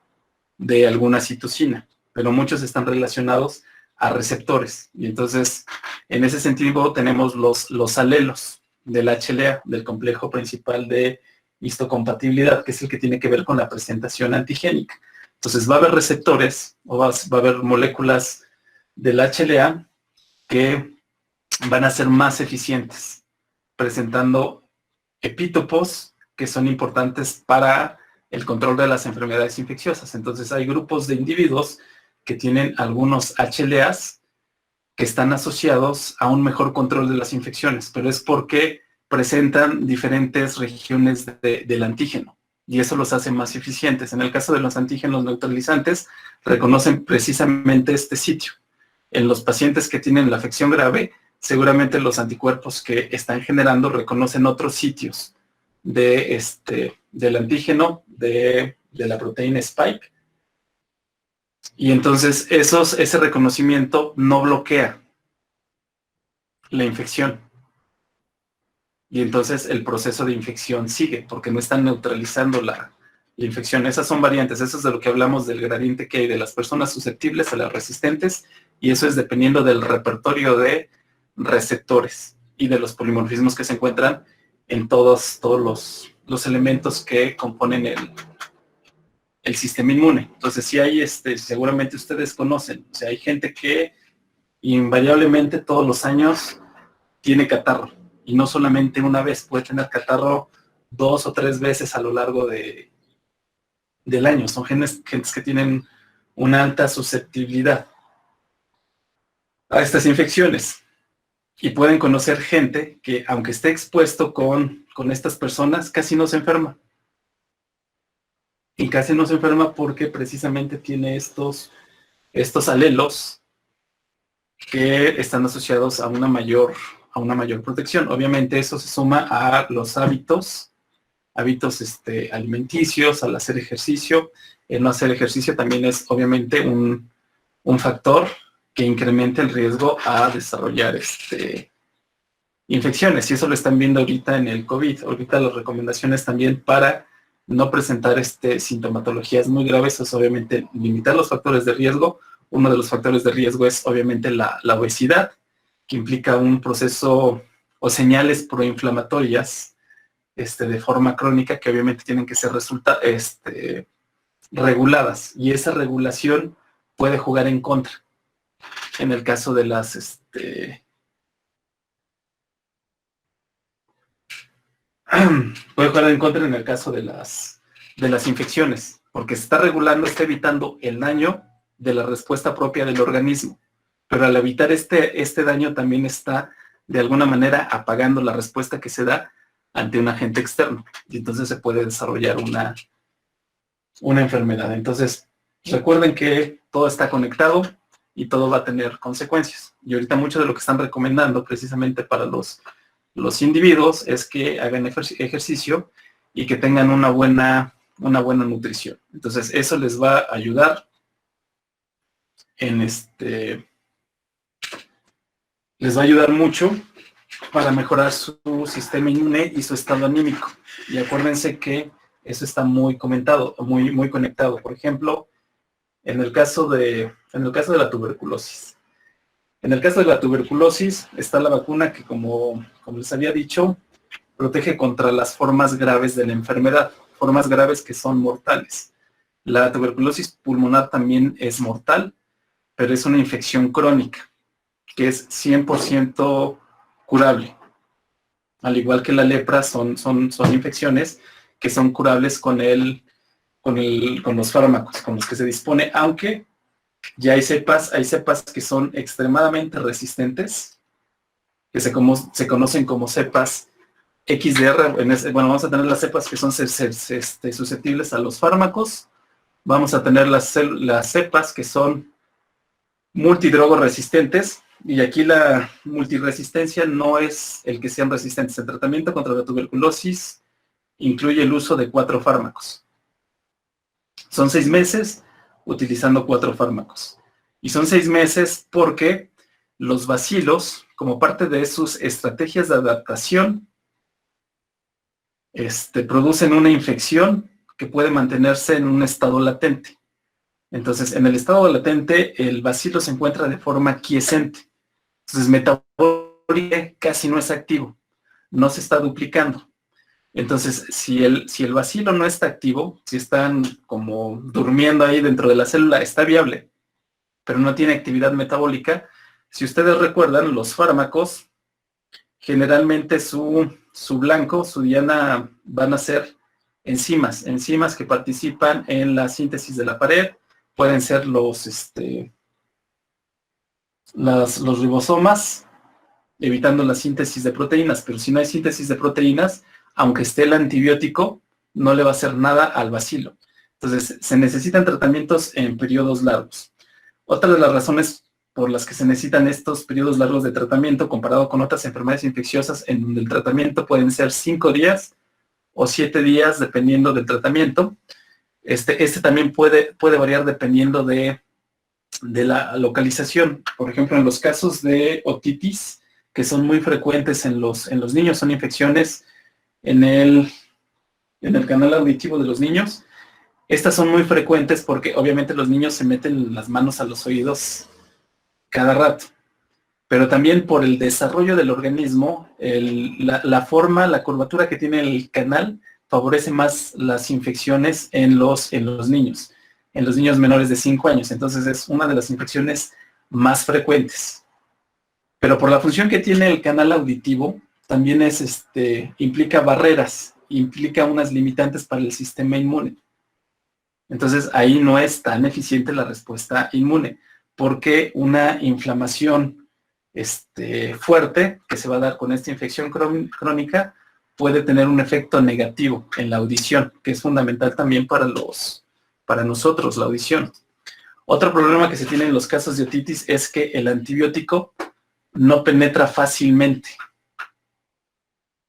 de alguna citosina, pero muchos están relacionados a receptores. Y entonces, en ese sentido, tenemos los alelos del HLA, del complejo principal de histocompatibilidad, que es el que tiene que ver con la presentación antigénica. Entonces, va a haber receptores, o va a haber moléculas del HLA que van a ser más eficientes, presentando epítopos que son importantes para el control de las enfermedades infecciosas. Entonces hay grupos de individuos que tienen algunos HLAs que están asociados a un mejor control de las infecciones, pero es porque presentan diferentes regiones del antígeno y eso los hace más eficientes. En el caso de los antígenos neutralizantes, reconocen precisamente este sitio. En los pacientes que tienen la afección grave, seguramente los anticuerpos que están generando reconocen otros sitios del antígeno, de la proteína spike. Y entonces ese reconocimiento no bloquea la infección. Y entonces el proceso de infección sigue, porque no están neutralizando la infección. Esas son variantes, eso es de lo que hablamos del gradiente que hay de las personas susceptibles a las resistentes, y eso es dependiendo del repertorio de receptores y de los polimorfismos que se encuentran en todos los elementos que componen el sistema inmune. Entonces, sí hay, seguramente ustedes conocen, o sea, hay gente que invariablemente todos los años tiene catarro, y no solamente una vez, puede tener catarro 2 o 3 veces a lo largo del año. Son gentes que tienen una alta susceptibilidad a estas infecciones. Y pueden conocer gente que, aunque esté expuesto con estas personas, casi no se enferma. Y casi no se enferma porque precisamente tiene estos alelos que están asociados a una mayor protección. Obviamente eso se suma a los hábitos alimenticios, al hacer ejercicio. El no hacer ejercicio también es obviamente un factor que incrementa el riesgo a desarrollar infecciones, y eso lo están viendo ahorita en el COVID. Ahorita las recomendaciones también para no presentar sintomatologías muy graves es obviamente limitar los factores de riesgo. Uno de los factores de riesgo es obviamente la obesidad, que implica un proceso o señales proinflamatorias de forma crónica que obviamente tienen que ser reguladas, y esa regulación puede jugar en contra en el caso de las puede jugar en contra en el caso de las infecciones, porque se está regulando, está evitando el daño de la respuesta propia del organismo, pero al evitar este daño también está de alguna manera apagando la respuesta que se da ante un agente externo, y entonces se puede desarrollar una enfermedad. Entonces, recuerden que todo está conectado y todo va a tener consecuencias. Y ahorita mucho de lo que están recomendando precisamente para los los individuos es que hagan ejercicio y que tengan una buena nutrición. Entonces, eso les va a ayudar en les va a ayudar mucho para mejorar su sistema inmune y su estado anímico. Y acuérdense que eso está muy comentado, muy conectado. Por ejemplo, en el caso de la tuberculosis. En el caso de la tuberculosis está la vacuna que, como les había dicho, protege contra las formas graves de la enfermedad, formas graves que son mortales. La tuberculosis pulmonar también es mortal, pero es una infección crónica, que es 100% curable. Al igual que la lepra, son infecciones que son curables con los fármacos con los que se dispone, aunque ya hay cepas que son extremadamente resistentes, que se conocen como cepas XDR. Bueno, vamos a tener las cepas que son susceptibles a los fármacos. Vamos a tener las cepas que son multidrogoresistentes, y aquí la multiresistencia no es el que sean resistentes. El tratamiento contra la tuberculosis incluye el uso de 4 fármacos. Son 6 meses utilizando 4 fármacos. Y son 6 meses porque los bacilos, como parte de sus estrategias de adaptación, producen una infección que puede mantenerse en un estado latente. Entonces, en el estado latente, el bacilo se encuentra de forma quiescente. Entonces, metabólicamente casi no es activo, no se está duplicando. Entonces, si el bacilo no está activo, si están como durmiendo ahí dentro de la célula, está viable, pero no tiene actividad metabólica. Si ustedes recuerdan, los fármacos, generalmente su blanco, su diana, van a ser enzimas que participan en la síntesis de la pared. Pueden ser los ribosomas, evitando la síntesis de proteínas, pero si no hay síntesis de proteínas, aunque esté el antibiótico, no le va a hacer nada al bacilo. Entonces, se necesitan tratamientos en periodos largos. Otra de las razones por las que se necesitan estos periodos largos de tratamiento, comparado con otras enfermedades infecciosas, en donde el tratamiento pueden ser 5 días o 7 días, dependiendo del tratamiento. También puede variar dependiendo de la localización. Por ejemplo, en los casos de otitis, que son muy frecuentes en los niños, son infecciones en el canal auditivo de los niños. Estas son muy frecuentes porque obviamente los niños se meten las manos a los oídos cada rato, pero también por el desarrollo del organismo, la forma, la curvatura que tiene el canal favorece más las infecciones en los niños menores de 5 años. Entonces es una de las infecciones más frecuentes. Pero por la función que tiene el canal auditivo, también implica barreras, implica unas limitantes para el sistema inmune. Entonces ahí no es tan eficiente la respuesta inmune, porque una inflamación fuerte que se va a dar con esta infección crónica puede tener un efecto negativo en la audición, que es fundamental también para nosotros, la audición. Otro problema que se tiene en los casos de otitis es que el antibiótico no penetra fácilmente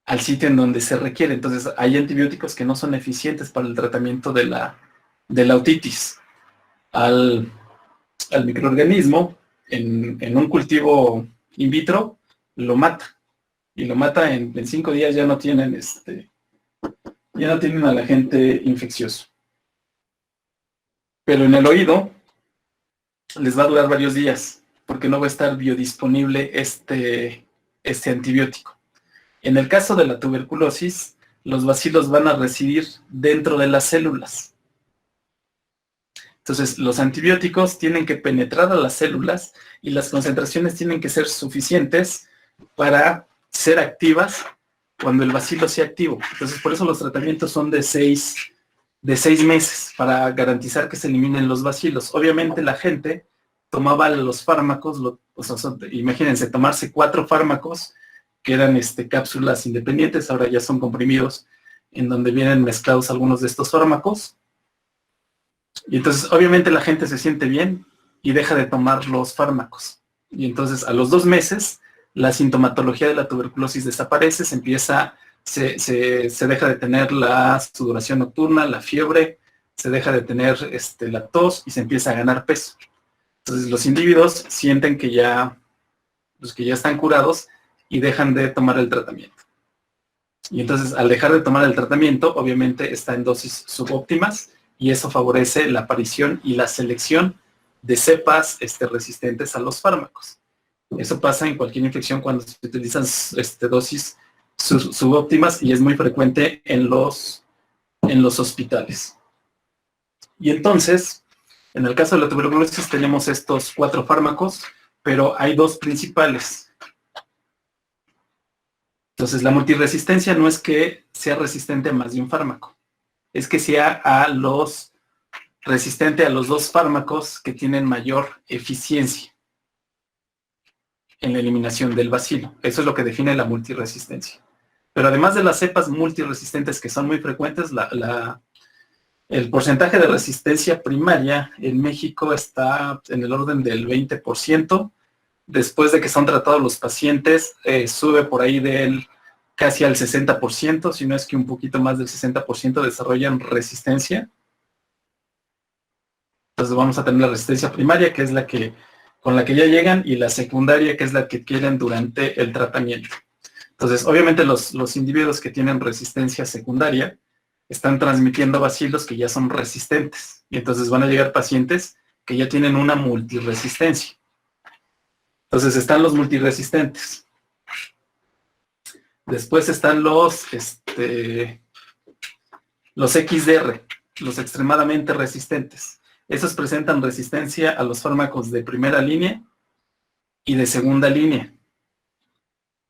al sitio en donde se requiere. Entonces hay antibióticos que no son eficientes para el tratamiento de la otitis. Al microorganismo, en un cultivo in vitro, lo mata. Y lo mata en 5 días, ya no tienen al agente infeccioso. Pero en el oído les va a durar varios días, porque no va a estar biodisponible este antibiótico. En el caso de la tuberculosis, los bacilos van a residir dentro de las células. Entonces, los antibióticos tienen que penetrar a las células y las concentraciones tienen que ser suficientes para ser activas cuando el bacilo sea activo. Entonces, por eso los tratamientos son de 6 meses, para garantizar que se eliminen los bacilos. Obviamente la gente tomaba los fármacos, imagínense, tomarse 4 fármacos, que eran cápsulas independientes, ahora ya son comprimidos, en donde vienen mezclados algunos de estos fármacos. Y entonces, obviamente la gente se siente bien y deja de tomar los fármacos. Y entonces, a los 2 meses, la sintomatología de la tuberculosis desaparece, se deja de tener la sudoración nocturna, la fiebre, se deja de tener la tos y se empieza a ganar peso. Entonces los individuos sienten que ya están curados y dejan de tomar el tratamiento. Y entonces al dejar de tomar el tratamiento, obviamente está en dosis subóptimas y eso favorece la aparición y la selección de cepas resistentes a los fármacos. Eso pasa en cualquier infección cuando se utilizan dosis subóptimas y es muy frecuente en los hospitales. Y entonces, en el caso de la tuberculosis tenemos estos 4 fármacos, pero hay 2 principales. Entonces, la multiresistencia no es que sea resistente a más de un fármaco, es que sea resistente a los 2 fármacos que tienen mayor eficiencia en la eliminación del bacilo. Eso es lo que define la multiresistencia. Pero además de las cepas multiresistentes que son muy frecuentes, el porcentaje de resistencia primaria en México está en el orden del 20%. Después de que son tratados los pacientes, sube por ahí casi al 60%, si no es que un poquito más del 60% desarrollan resistencia. Entonces vamos a tener la resistencia primaria, que es con la que ya llegan, y la secundaria, que es la que adquieren durante el tratamiento. Entonces, obviamente los individuos que tienen resistencia secundaria están transmitiendo bacilos que ya son resistentes. Y entonces van a llegar pacientes que ya tienen una multiresistencia. Entonces están los multiresistentes. Después están los XDR, los extremadamente resistentes. Esos presentan resistencia a los fármacos de primera línea y de segunda línea.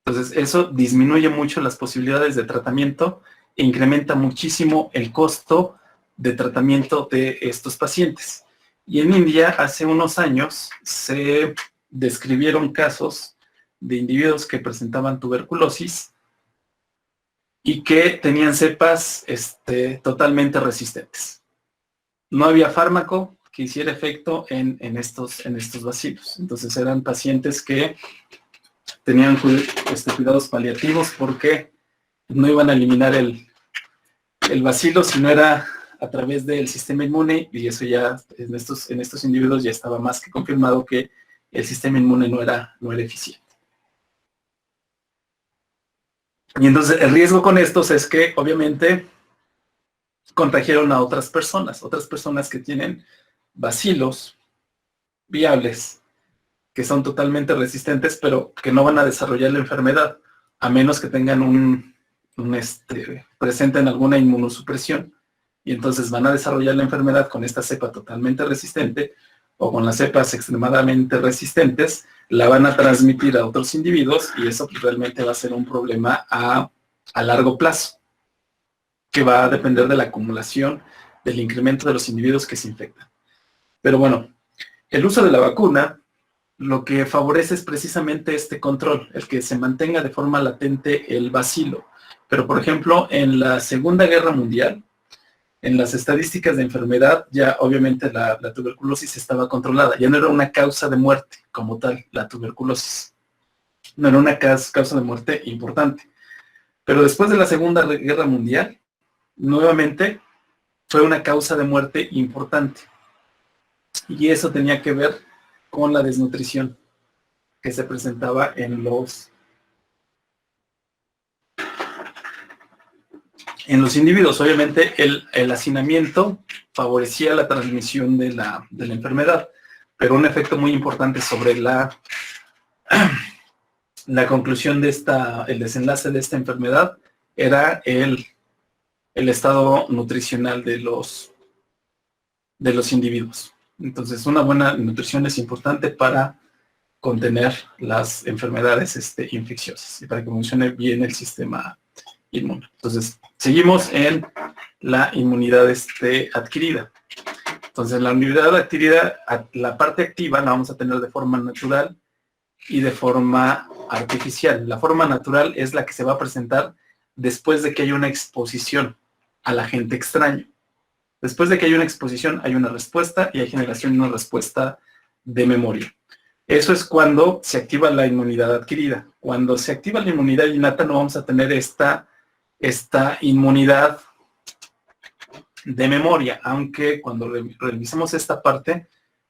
Entonces eso disminuye mucho las posibilidades de tratamiento e incrementa muchísimo el costo de tratamiento de estos pacientes. Y en India, hace unos años, se describieron casos de individuos que presentaban tuberculosis y que tenían cepas totalmente resistentes. No había fármaco que hiciera efecto en estos bacilos. Entonces eran pacientes que tenían cuidados paliativos porque no iban a eliminar el bacilo, sino era a través del sistema inmune, y eso ya en estos individuos ya estaba más que confirmado que el sistema inmune no era eficiente. Y entonces el riesgo con estos es que obviamente contagiaron a otras personas que tienen bacilos viables, que son totalmente resistentes, pero que no van a desarrollar la enfermedad, a menos que tengan presenten alguna inmunosupresión. Y entonces van a desarrollar la enfermedad con esta cepa totalmente resistente, o con las cepas extremadamente resistentes, la van a transmitir a otros individuos, y eso realmente va a ser un problema a largo plazo, que va a depender de la acumulación, del incremento de los individuos que se infectan. Pero bueno, el uso de la vacuna lo que favorece es precisamente este control, el que se mantenga de forma latente el bacilo. Pero, por ejemplo, en la Segunda Guerra Mundial, en las estadísticas de enfermedad, ya obviamente la tuberculosis estaba controlada. Ya no era una causa de muerte como tal, la tuberculosis. No era una causa de muerte importante. Pero después de la Segunda Guerra Mundial, nuevamente fue una causa de muerte importante. Y eso tenía que ver con la desnutrición que se presentaba en los individuos. Obviamente el hacinamiento favorecía la transmisión de la enfermedad, pero un efecto muy importante sobre la conclusión de el desenlace de esta enfermedad era el estado nutricional de los individuos. Entonces, una buena nutrición es importante para contener las enfermedades infecciosas y para que funcione bien el sistema inmune. Entonces, seguimos en la inmunidad adquirida. Entonces, la inmunidad adquirida, la parte activa la vamos a tener de forma natural y de forma artificial. La forma natural es la que se va a presentar después de que haya una exposición al agente extraño. Después de que haya una exposición, hay una respuesta y hay generación de una respuesta de memoria. Eso es cuando se activa la inmunidad adquirida. Cuando se activa la inmunidad innata no vamos a tener esta inmunidad de memoria, aunque cuando revisemos esta parte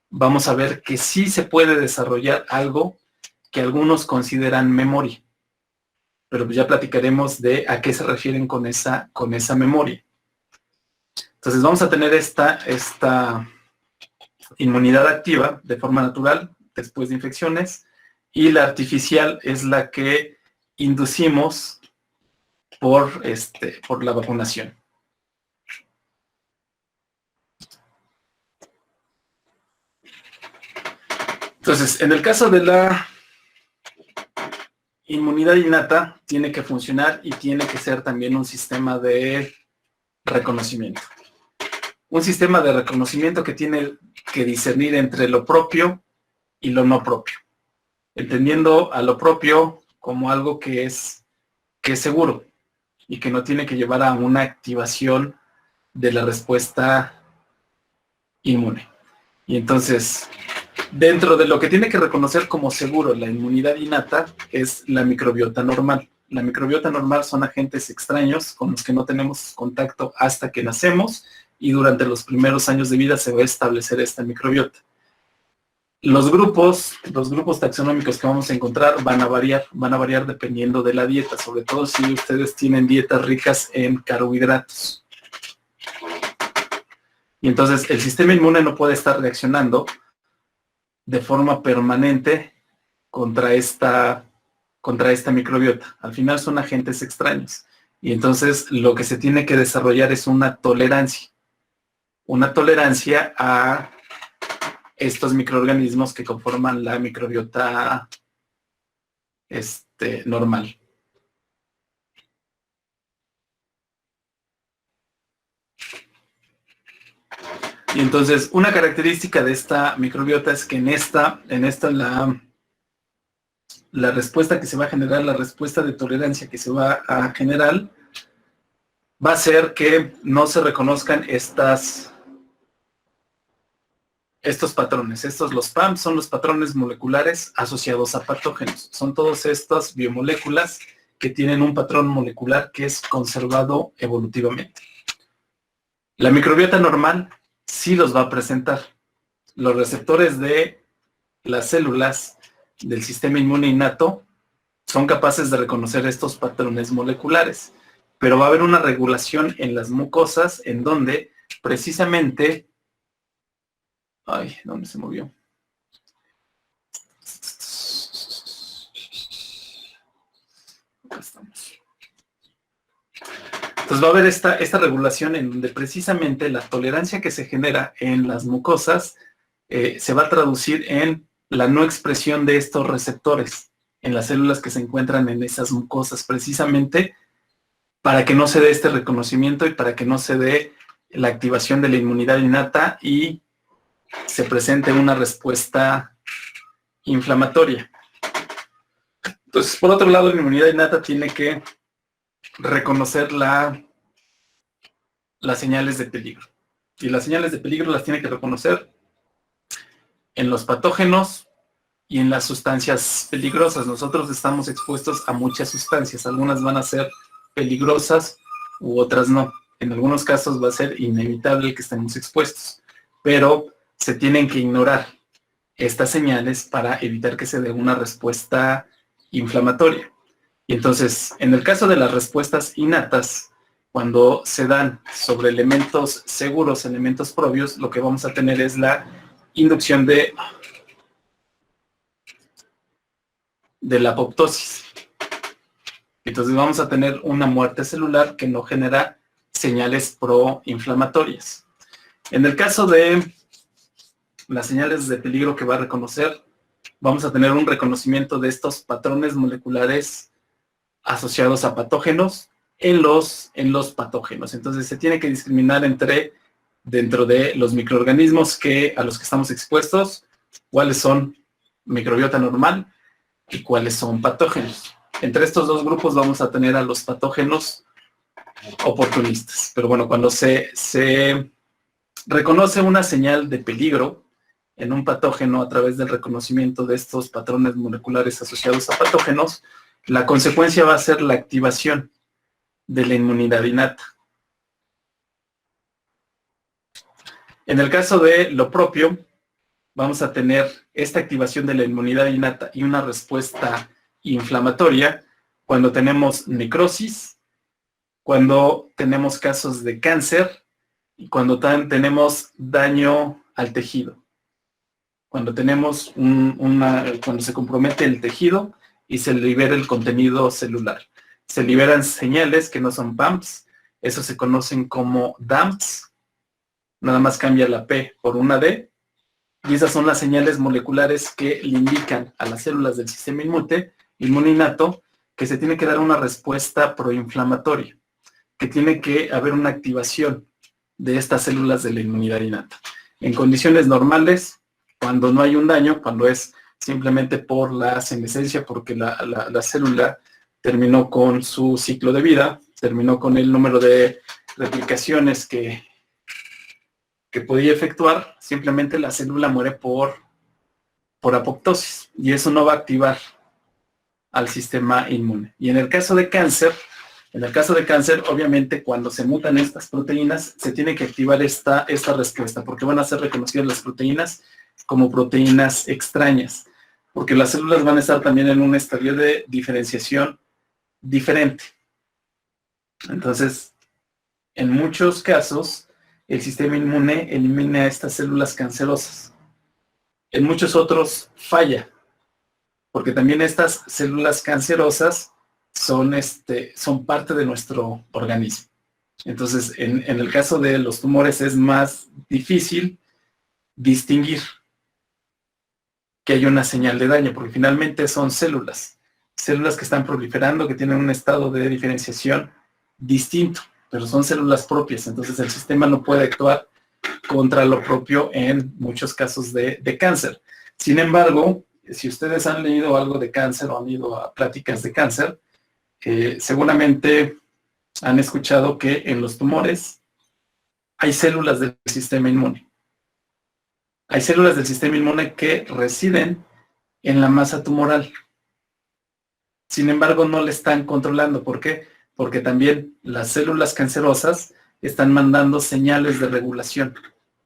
vamos a ver que sí se puede desarrollar algo que algunos consideran memoria. Pero ya platicaremos de a qué se refieren con esa memoria. Entonces vamos a tener esta inmunidad activa de forma natural después de infecciones, y la artificial es la que inducimos por la vacunación. Entonces, en el caso de la inmunidad innata, tiene que funcionar y tiene que ser también un sistema de reconocimiento. Un sistema de reconocimiento que tiene que discernir entre lo propio y lo no propio, entendiendo a lo propio como algo que es seguro y que no tiene que llevar a una activación de la respuesta inmune. Y entonces, dentro de lo que tiene que reconocer como seguro la inmunidad innata es la microbiota normal. La microbiota normal son agentes extraños con los que no tenemos contacto hasta que nacemos, y durante los primeros años de vida se va a establecer esta microbiota. Los grupos taxonómicos que vamos a encontrar van a variar dependiendo de la dieta, sobre todo si ustedes tienen dietas ricas en carbohidratos. Y entonces el sistema inmune no puede estar reaccionando de forma permanente contra esta microbiota. Al final son agentes extraños. Y entonces lo que se tiene que desarrollar es una tolerancia. Una tolerancia a estos microorganismos que conforman la microbiota normal. Y entonces, una característica de esta microbiota es que en esta la respuesta que se va a generar, la respuesta de tolerancia que se va a generar, va a ser que no se reconozcan estos patrones. Los PAM son los patrones moleculares asociados a patógenos. Son todas estas biomoléculas que tienen un patrón molecular que es conservado evolutivamente. La microbiota normal sí los va a presentar. Los receptores de las células del sistema inmune innato son capaces de reconocer estos patrones moleculares, pero va a haber una regulación en las mucosas en donde precisamente... Ay, ¿dónde se movió? Acá estamos. Entonces va a haber esta regulación en donde precisamente la tolerancia que se genera en las mucosas se va a traducir en la no expresión de estos receptores en las células que se encuentran en esas mucosas, precisamente para que no se dé este reconocimiento y para que no se dé la activación de la inmunidad innata y se presente una respuesta inflamatoria. Entonces, por otro lado, la inmunidad innata tiene que reconocer las señales de peligro. Y las señales de peligro las tiene que reconocer en los patógenos y en las sustancias peligrosas. Nosotros estamos expuestos a muchas sustancias. Algunas van a ser peligrosas u otras no. En algunos casos va a ser inevitable que estemos expuestos. Pero se tienen que ignorar estas señales para evitar que se dé una respuesta inflamatoria. Y entonces, en el caso de las respuestas innatas, cuando se dan sobre elementos seguros, elementos propios, lo que vamos a tener es la inducción de la apoptosis. Entonces vamos a tener una muerte celular que no genera señales proinflamatorias. En el caso de las señales de peligro que va a reconocer, vamos a tener un reconocimiento de estos patrones moleculares asociados a patógenos en los patógenos. Entonces se tiene que discriminar dentro de los microorganismos a los que estamos expuestos, cuáles son microbiota normal y cuáles son patógenos. Entre estos dos grupos vamos a tener a los patógenos oportunistas. Pero bueno, cuando se reconoce una señal de peligro, en un patógeno a través del reconocimiento de estos patrones moleculares asociados a patógenos, la consecuencia va a ser la activación de la inmunidad innata. En el caso de lo propio, vamos a tener esta activación de la inmunidad innata y una respuesta inflamatoria cuando tenemos necrosis, cuando tenemos casos de cáncer y cuando tenemos daño al tejido. Cuando tenemos cuando se compromete el tejido y se libera el contenido celular. Se liberan señales que no son PAMPs, eso se conocen como DAMPs, nada más cambia la P por una D, y esas son las señales moleculares que le indican a las células del sistema inmune innato que se tiene que dar una respuesta proinflamatoria, que tiene que haber una activación de estas células de la inmunidad innata. En condiciones normales, cuando no hay un daño, cuando es simplemente por la senescencia, porque la célula terminó con su ciclo de vida, terminó con el número de replicaciones que podía efectuar, simplemente la célula muere por apoptosis, y eso no va a activar al sistema inmune. Y en el caso de cáncer, obviamente, cuando se mutan estas proteínas, se tiene que activar esta respuesta, porque van a ser reconocidas las proteínas como proteínas extrañas, porque las células van a estar también en un estadio de diferenciación diferente. Entonces, en muchos casos, el sistema inmune elimina estas células cancerosas. En muchos otros falla, porque también estas células cancerosas son parte de nuestro organismo. Entonces, en el caso de los tumores es más difícil distinguir que hay una señal de daño, porque finalmente son células que están proliferando, que tienen un estado de diferenciación distinto, pero son células propias. Entonces el sistema no puede actuar contra lo propio en muchos casos de cáncer. Sin embargo, si ustedes han leído algo de cáncer o han ido a pláticas de cáncer, seguramente han escuchado que en los tumores hay células del sistema inmune. Hay células del sistema inmune que residen en la masa tumoral. Sin embargo, no le están controlando. ¿Por qué? Porque también las células cancerosas están mandando señales de regulación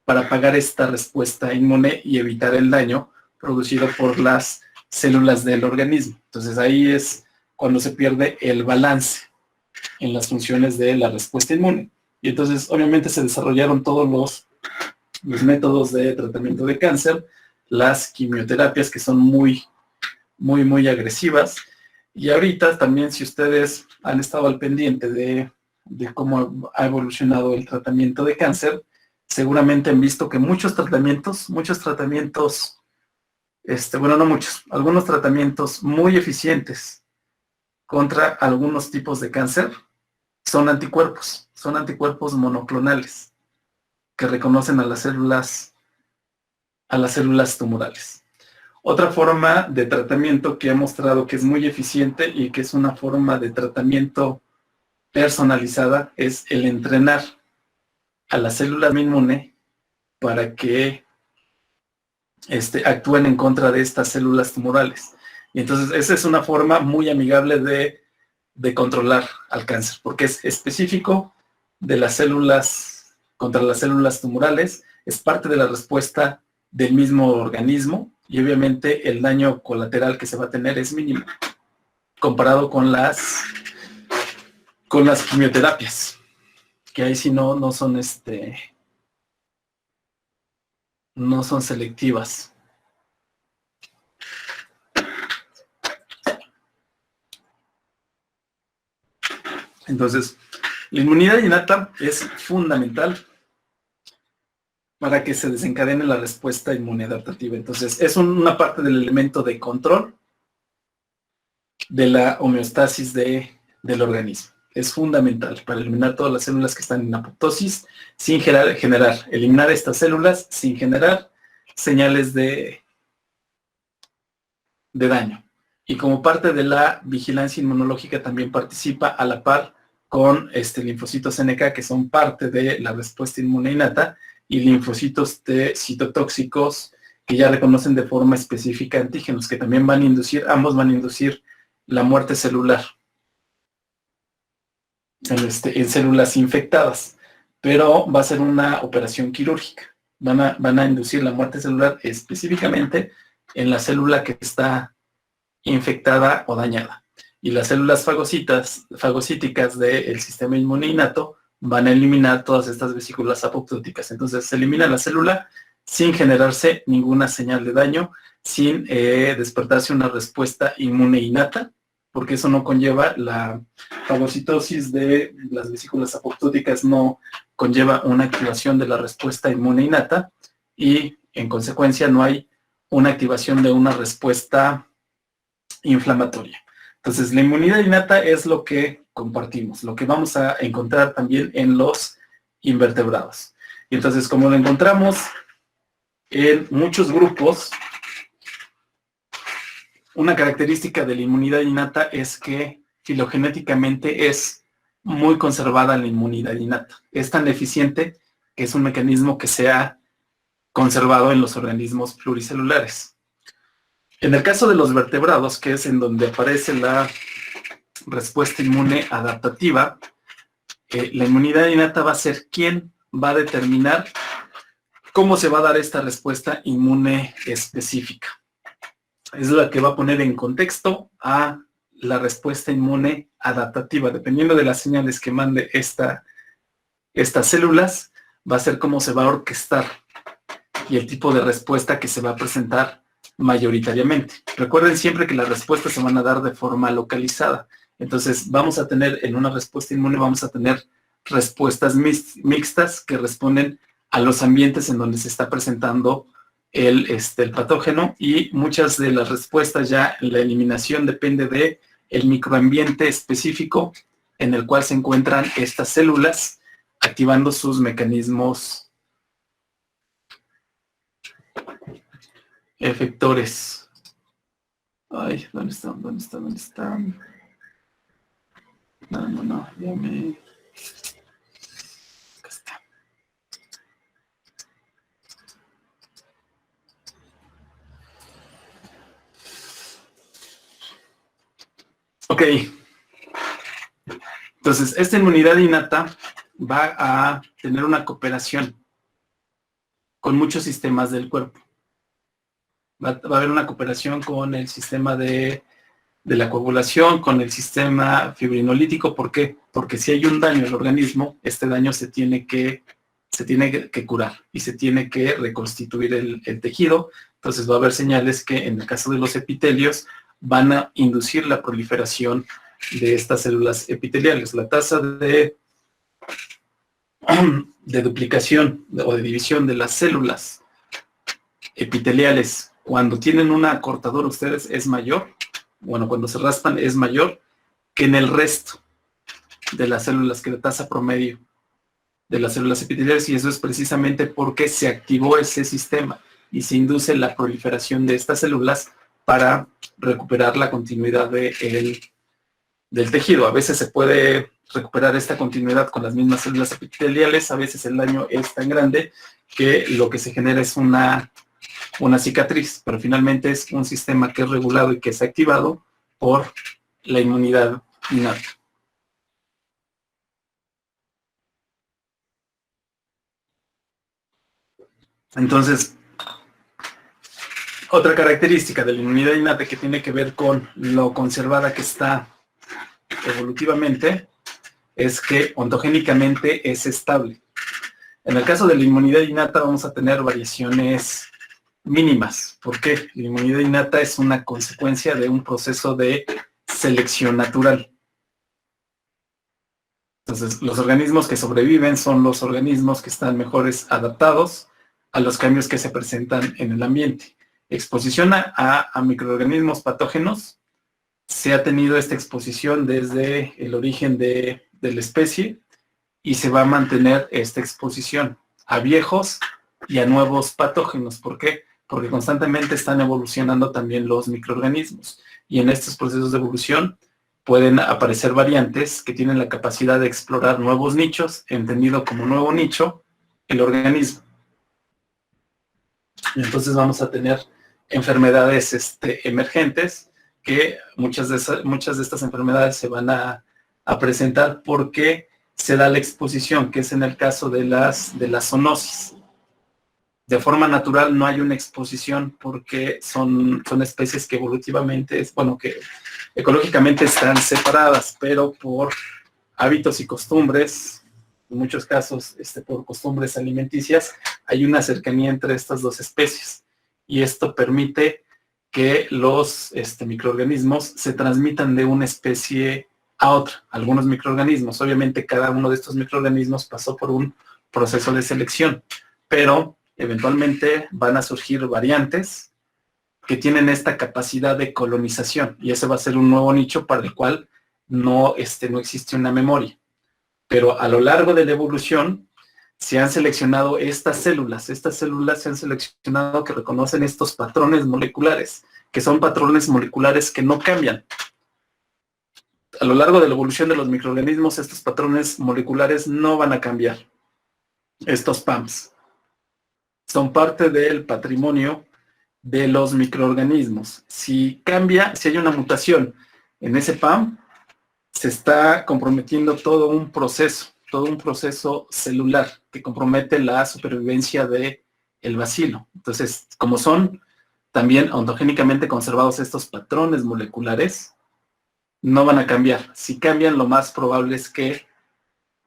para apagar esta respuesta inmune y evitar el daño producido por las células del organismo. Entonces ahí es cuando se pierde el balance en las funciones de la respuesta inmune. Y entonces obviamente se desarrollaron todos los métodos de tratamiento de cáncer, las quimioterapias, que son muy agresivas. Y ahorita también, si ustedes han estado al pendiente de cómo ha evolucionado el tratamiento de cáncer, seguramente han visto que algunos tratamientos muy eficientes contra algunos tipos de cáncer son anticuerpos monoclonales que reconocen a las células tumorales. Otra forma de tratamiento que ha mostrado que es muy eficiente y que es una forma de tratamiento personalizada es el entrenar a las células inmune para que actúen en contra de estas células tumorales. Y entonces esa es una forma muy amigable de controlar al cáncer, porque es específico de las células contra las células tumorales, es parte de la respuesta del mismo organismo, y obviamente el daño colateral que se va a tener es mínimo comparado con las quimioterapias, que ahí sí no son selectivas. Entonces, la inmunidad innata es fundamental para que se desencadene la respuesta inmune adaptativa. Entonces, es una parte del elemento de control de la homeostasis del organismo. Es fundamental para eliminar todas las células que están en apoptosis, sin eliminar estas células sin generar señales de daño. Y como parte de la vigilancia inmunológica también participa a la par con linfocitos NK, que son parte de la respuesta inmune innata, y linfocitos T citotóxicos que ya reconocen de forma específica antígenos, que también van a inducir, ambos van a inducir la muerte celular en células infectadas, pero va a ser una operación quirúrgica. Van a inducir la muerte celular específicamente en la célula que está infectada o dañada. Y las células fagocíticas del sistema inmune innato van a eliminar todas estas vesículas apoptóticas. Entonces se elimina la célula sin generarse ninguna señal de daño, sin despertarse una respuesta inmune innata, porque eso no conlleva la fagocitosis de las vesículas apoptóticas, no conlleva una activación de la respuesta inmune innata y en consecuencia no hay una activación de una respuesta inflamatoria. Entonces, la inmunidad innata es lo que compartimos, lo que vamos a encontrar también en los invertebrados. Y entonces, como lo encontramos en muchos grupos, una característica de la inmunidad innata es que filogenéticamente es muy conservada la inmunidad innata. Es tan eficiente que es un mecanismo que se ha conservado en los organismos pluricelulares. En el caso de los vertebrados, que es en donde aparece la respuesta inmune adaptativa, la inmunidad innata va a ser quien va a determinar cómo se va a dar esta respuesta inmune específica. Es la que va a poner en contexto a la respuesta inmune adaptativa. Dependiendo de las señales que mande estas células, va a ser cómo se va a orquestar y el tipo de respuesta que se va a presentar mayoritariamente. Recuerden siempre que las respuestas se van a dar de forma localizada. Entonces vamos a tener en una respuesta inmune, vamos a tener respuestas mixtas que responden a los ambientes en donde se está presentando el patógeno, y muchas de las respuestas ya la eliminación depende de el microambiente específico en el cual se encuentran estas células activando sus mecanismos efectores. Ay, ¿dónde están? ¿Dónde están? ¿Dónde están? No, ya me... Acá está. Ok. Entonces, esta inmunidad innata va a tener una cooperación con muchos sistemas del cuerpo. Va a haber una cooperación con el sistema de la coagulación, con el sistema fibrinolítico. ¿Por qué? Porque si hay un daño en el organismo, este daño se tiene que curar y se tiene que reconstituir el tejido. Entonces va a haber señales que en el caso de los epitelios van a inducir la proliferación de estas células epiteliales. La tasa de duplicación o de división de las células epiteliales cuando tienen una cortadura ustedes es mayor, bueno, cuando se raspan es mayor que en el resto de las células, que la tasa promedio de las células epiteliales, y eso es precisamente porque se activó ese sistema y se induce la proliferación de estas células para recuperar la continuidad del tejido. A veces se puede recuperar esta continuidad con las mismas células epiteliales, a veces el daño es tan grande que lo que se genera es una cicatriz, pero finalmente es un sistema que es regulado y que es activado por la inmunidad innata. Entonces, otra característica de la inmunidad innata que tiene que ver con lo conservada que está evolutivamente es que ontogénicamente es estable. En el caso de la inmunidad innata vamos a tener variaciones mínimas. ¿Por qué? La inmunidad innata es una consecuencia de un proceso de selección natural. Entonces, los organismos que sobreviven son los organismos que están mejores adaptados a los cambios que se presentan en el ambiente. Exposición a microorganismos patógenos. Se ha tenido esta exposición desde el origen de la especie y se va a mantener esta exposición a viejos y a nuevos patógenos. ¿Por qué? Porque constantemente están evolucionando también los microorganismos, y en estos procesos de evolución pueden aparecer variantes que tienen la capacidad de explorar nuevos nichos, entendido como nuevo nicho, el organismo. Y entonces vamos a tener enfermedades emergentes, que muchas de estas enfermedades se van a presentar porque se da la exposición, que es en el caso de la zoonosis. De forma natural no hay una exposición porque son especies que evolutivamente, que ecológicamente están separadas, pero por hábitos y costumbres, en muchos casos por costumbres alimenticias, hay una cercanía entre estas dos especies. Y esto permite que los microorganismos se transmitan de una especie a otra. Algunos microorganismos, obviamente cada uno de estos microorganismos pasó por un proceso de selección, pero eventualmente van a surgir variantes que tienen esta capacidad de colonización, y ese va a ser un nuevo nicho para el cual no existe una memoria. Pero a lo largo de la evolución se han seleccionado estas células se han seleccionado que reconocen estos patrones moleculares, que son patrones moleculares que no cambian. A lo largo de la evolución de los microorganismos, estos patrones moleculares no van a cambiar. Estos PAMs son parte del patrimonio de los microorganismos. Si cambia, si hay una mutación en ese PAM, se está comprometiendo todo un proceso celular que compromete la supervivencia del bacilo. Entonces, como son también ontogénicamente conservados estos patrones moleculares, no van a cambiar. Si cambian, lo más probable es que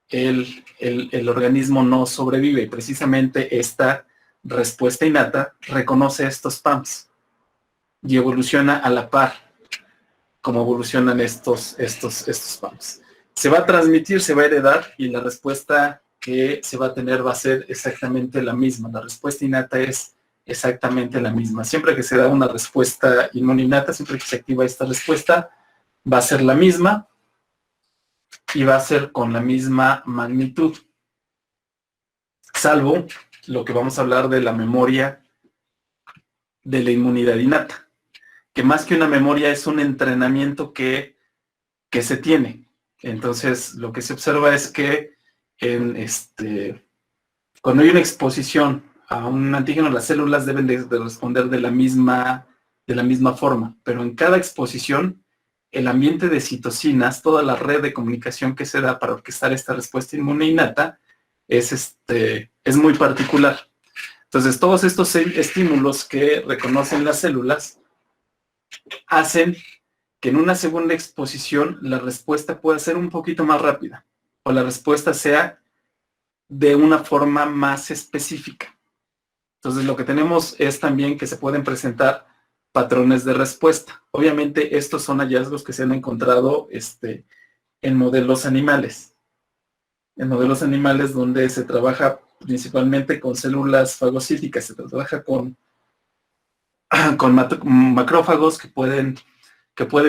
el organismo no sobrevive. Y precisamente esta respuesta innata reconoce estos PAMs y evoluciona a la par como evolucionan estos PAMs. Se va a transmitir, se va a heredar, y la respuesta que se va a tener va a ser exactamente la misma. La respuesta innata es exactamente la misma. Siempre que se da una respuesta inmune innata, siempre que se activa esta respuesta, va a ser la misma y va a ser con la misma magnitud. Salvo lo que vamos a hablar de la memoria de la inmunidad innata, que más que una memoria es un entrenamiento que se tiene. Entonces, lo que se observa es que cuando hay una exposición a un antígeno, las células deben de responder de la misma forma, pero en cada exposición, el ambiente de citocinas, toda la red de comunicación que se da para orquestar esta respuesta inmune innata, es muy particular. Entonces, todos estos estímulos que reconocen las células hacen que en una segunda exposición la respuesta pueda ser un poquito más rápida, o la respuesta sea de una forma más específica. Entonces, lo que tenemos es también que se pueden presentar patrones de respuesta. Obviamente, estos son hallazgos que se han encontrado en modelos animales. En modelos animales donde se trabaja principalmente con células fagocíticas, se trabaja con macrófagos que pueden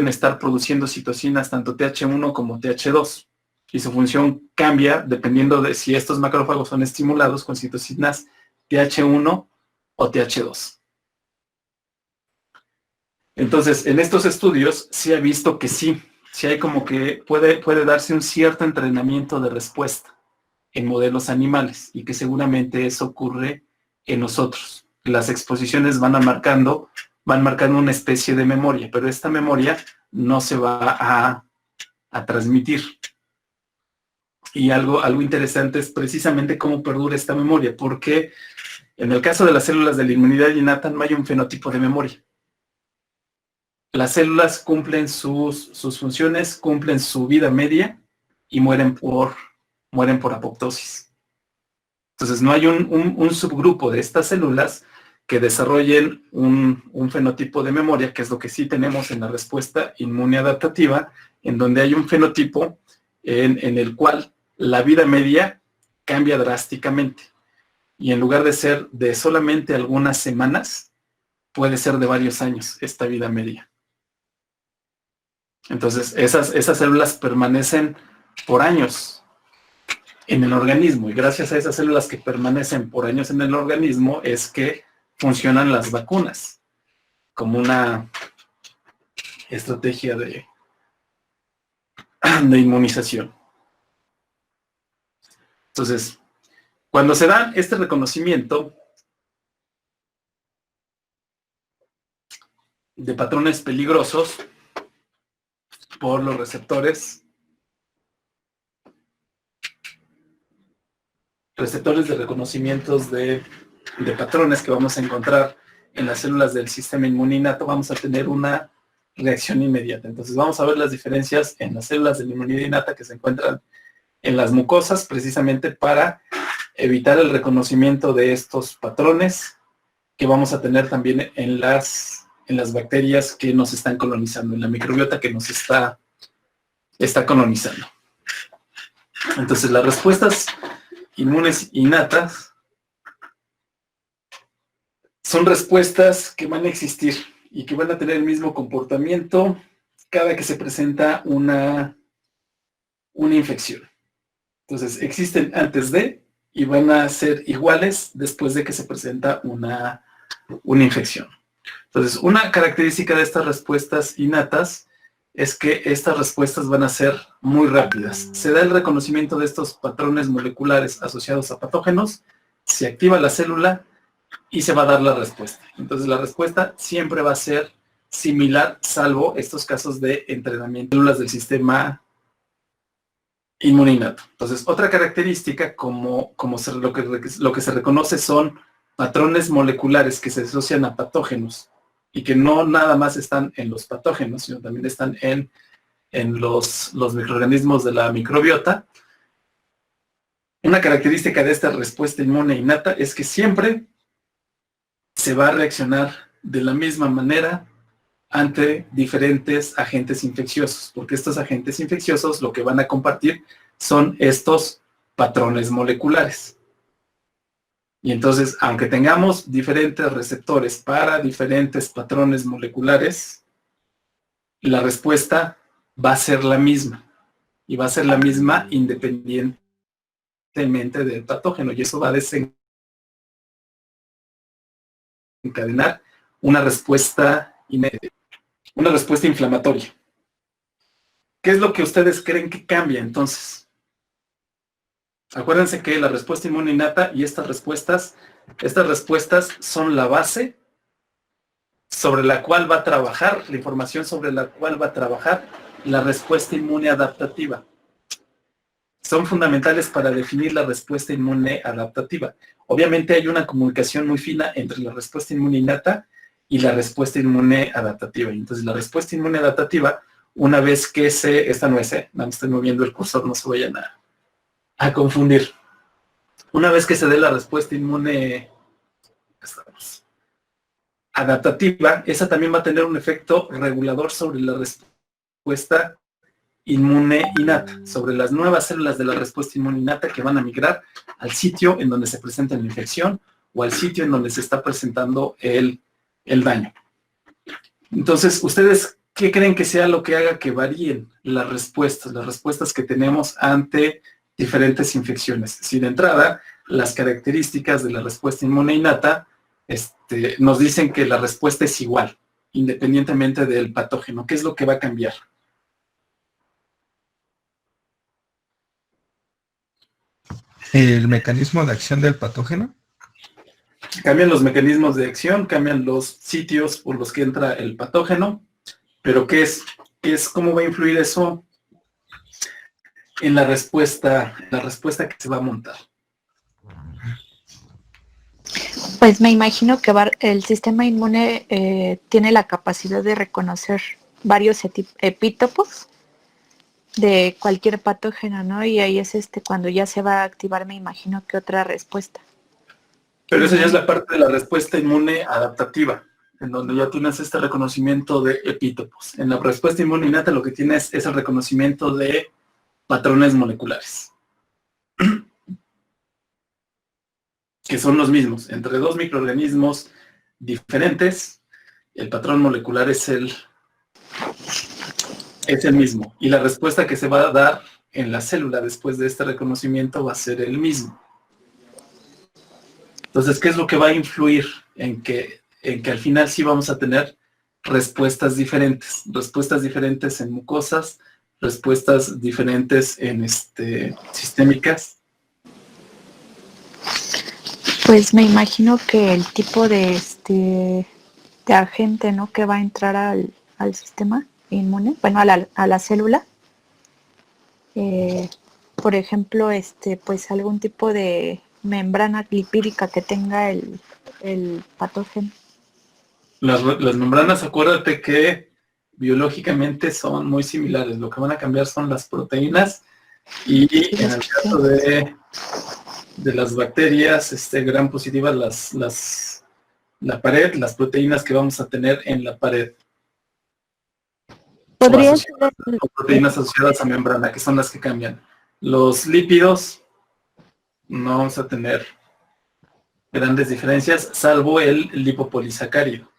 estar produciendo citocinas, tanto TH1 como TH2. Y su función cambia dependiendo de si estos macrófagos son estimulados con citocinas TH1 o TH2. Entonces, en estos estudios se ha visto que sí hay como que puede darse un cierto entrenamiento de respuesta en modelos animales, y que seguramente eso ocurre en nosotros. Las exposiciones van marcando una especie de memoria, pero esta memoria no se va a transmitir. Y algo interesante es precisamente cómo perdura esta memoria, porque en el caso de las células de la inmunidad innata no hay un fenotipo de memoria. Las células cumplen sus funciones, cumplen su vida media y mueren por apoptosis. Entonces no hay un subgrupo de estas células que desarrollen un fenotipo de memoria, que es lo que sí tenemos en la respuesta inmune adaptativa, en donde hay un fenotipo en el cual la vida media cambia drásticamente. Y en lugar de ser de solamente algunas semanas, puede ser de varios años esta vida media. Entonces, esas células permanecen por años en el organismo, y gracias a esas células que permanecen por años en el organismo es que funcionan las vacunas como una estrategia de inmunización. Entonces, cuando se da este reconocimiento, de patrones peligrosos por los receptores de reconocimientos de patrones que vamos a encontrar en las células del sistema inmune innato. Vamos a tener una reacción inmediata. Entonces vamos a ver las diferencias en las células de la inmunidad innata que se encuentran en las mucosas, precisamente para evitar el reconocimiento de estos patrones que vamos a tener también en las bacterias que nos están colonizando, en la microbiota que nos está colonizando. Entonces las respuestas inmunes innatas son respuestas que van a existir y que van a tener el mismo comportamiento cada que se presenta una infección. Entonces existen antes de y van a ser iguales después de que se presenta una infección. Entonces, una característica de estas respuestas innatas es que estas respuestas van a ser muy rápidas. Se da el reconocimiento de estos patrones moleculares asociados a patógenos, se activa la célula y se va a dar la respuesta. Entonces, la respuesta siempre va a ser similar, salvo estos casos de entrenamiento de células del sistema inmune innato. Entonces, otra característica, lo que se reconoce son patrones moleculares que se asocian a patógenos y que no nada más están en los patógenos, sino también están en los microorganismos de la microbiota. Una característica de esta respuesta inmune innata es que siempre se va a reaccionar de la misma manera ante diferentes agentes infecciosos, porque estos agentes infecciosos lo que van a compartir son estos patrones moleculares. Y entonces, aunque tengamos diferentes receptores para diferentes patrones moleculares, la respuesta va a ser la misma. Y va a ser la misma independientemente del patógeno. Y eso va a desencadenar una respuesta inflamatoria. ¿Qué es lo que ustedes creen que cambia entonces? Acuérdense que la respuesta inmune innata y estas respuestas son la base sobre la cual va a trabajar, la información sobre la cual va a trabajar la respuesta inmune adaptativa. Son fundamentales para definir la respuesta inmune adaptativa. Obviamente hay una comunicación muy fina entre la respuesta inmune innata y la respuesta inmune adaptativa. Entonces la respuesta inmune adaptativa, una vez que esta no es, no me estoy moviendo el cursor, no se vayan a confundir. Una vez que se dé la respuesta inmune adaptativa, esa también va a tener un efecto regulador sobre la respuesta inmune innata, sobre las nuevas células de la respuesta inmune innata que van a migrar al sitio en donde se presenta la infección o al sitio en donde se está presentando el daño. Entonces, ¿ustedes qué creen que sea lo que haga que varíen las respuestas que tenemos ante diferentes infecciones? Si de entrada, las características de la respuesta inmune innata nos dicen que la respuesta es igual, independientemente del patógeno. ¿Qué es lo que va a cambiar? ¿El mecanismo de acción del patógeno? Cambian los mecanismos de acción, cambian los sitios por los que entra el patógeno, pero ¿cómo va a influir eso en la respuesta que se va a montar? Pues me imagino que el sistema inmune tiene la capacidad de reconocer varios epítopos de cualquier patógeno, ¿no? Y ahí es cuando ya se va a activar, me imagino que otra respuesta. Pero esa ya es la parte de la respuesta inmune adaptativa, en donde ya tienes este reconocimiento de epítopos. En la respuesta inmune innata lo que tienes es el reconocimiento de patrones moleculares, que son los mismos. Entre dos microorganismos diferentes, el patrón molecular es el mismo. Y la respuesta que se va a dar en la célula después de este reconocimiento va a ser el mismo. Entonces, ¿qué es lo que va a influir en que al final sí vamos a tener respuestas diferentes? Respuestas diferentes en mucosas, respuestas diferentes en sistémicas. Pues me imagino que el tipo de agente, ¿no? Que va a entrar al sistema inmune, bueno, a la célula. Por ejemplo, pues algún tipo de membrana lipídica que tenga el patógeno. Las membranas, acuérdate que biológicamente son muy similares. Lo que van a cambiar son las proteínas y en el caso de las bacterias gram positivas, la pared, las proteínas que vamos a tener en la pared. Podría O proteínas asociadas a membrana, que son las que cambian. Los lípidos no vamos a tener grandes diferencias, salvo el lipopolisacárido,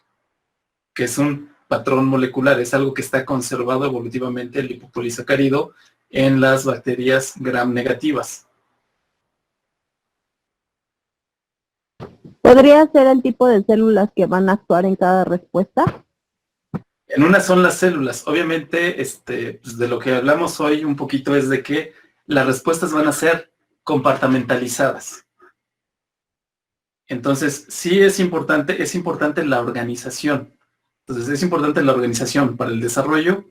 que es un patrón molecular, es algo que está conservado evolutivamente, el lipopolisacárido, en las bacterias gram negativas. ¿Podría ser el tipo de células que van a actuar en cada respuesta? En una son las células. Obviamente, pues de lo que hablamos hoy un poquito es de que las respuestas van a ser compartimentalizadas. Entonces, sí es importante la organización. Entonces, es importante la organización para el desarrollo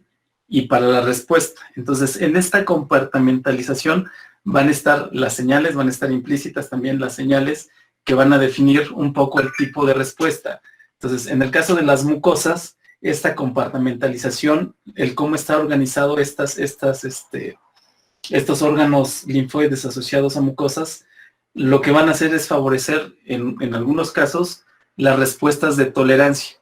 y para la respuesta. Entonces, en esta compartimentalización van a estar las señales, van a estar implícitas también las señales que van a definir un poco el tipo de respuesta. Entonces, en el caso de las mucosas, esta compartimentalización, el cómo está organizado estos órganos linfoides asociados a mucosas, lo que van a hacer es favorecer, en algunos casos, las respuestas de tolerancia.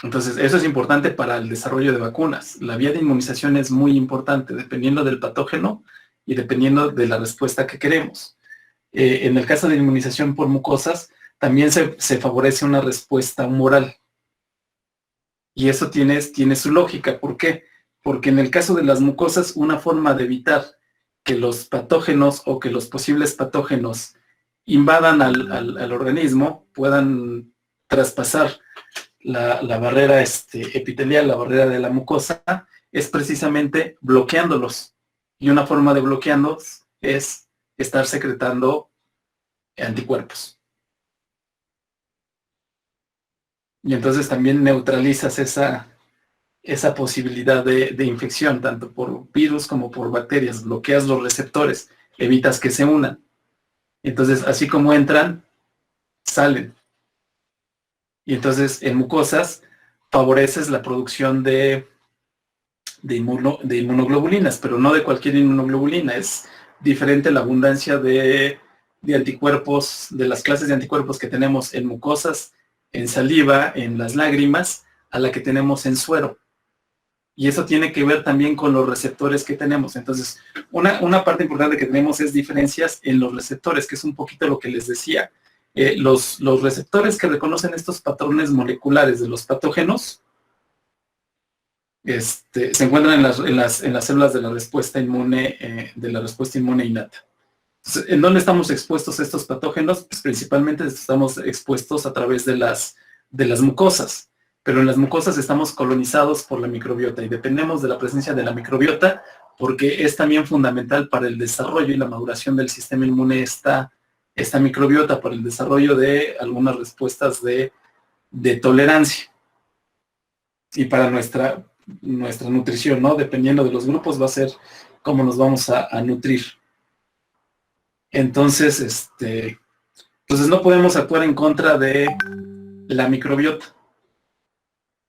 Entonces, eso es importante para el desarrollo de vacunas. La vía de inmunización es muy importante, dependiendo del patógeno y dependiendo de la respuesta que queremos. En el caso de inmunización por mucosas, también se favorece una respuesta humoral. Y eso tiene su lógica. ¿Por qué? Porque en el caso de las mucosas, una forma de evitar que los patógenos o que los posibles patógenos invadan al organismo, puedan traspasar la barrera epitelial, la barrera de la mucosa, es precisamente bloqueándolos. Y una forma de bloquearlos es estar secretando anticuerpos. Y entonces también neutralizas esa posibilidad de infección, tanto por virus como por bacterias. Bloqueas los receptores, evitas que se unan. Entonces, así como entran, salen. Y entonces, en mucosas, favoreces la producción de inmunoglobulinas, pero no de cualquier inmunoglobulina. Es diferente la abundancia de anticuerpos, de las clases de anticuerpos que tenemos en mucosas, en saliva, en las lágrimas, a la que tenemos en suero. Y eso tiene que ver también con los receptores que tenemos. Entonces, una parte importante que tenemos es diferencias en los receptores, que es un poquito lo que les decía. Los receptores que reconocen estos patrones moleculares de los patógenos se encuentran en las células de la respuesta inmune, innata. Entonces, ¿en dónde estamos expuestos a estos patógenos? Pues principalmente estamos expuestos a través de las mucosas. Pero en las mucosas estamos colonizados por la microbiota y dependemos de la presencia de la microbiota porque es también fundamental para el desarrollo y la maduración del sistema inmune esta microbiota, para el desarrollo de algunas respuestas de tolerancia y para nuestra nutrición, ¿no? Dependiendo de los grupos va a ser cómo nos vamos a nutrir. Entonces, no podemos actuar en contra de la microbiota,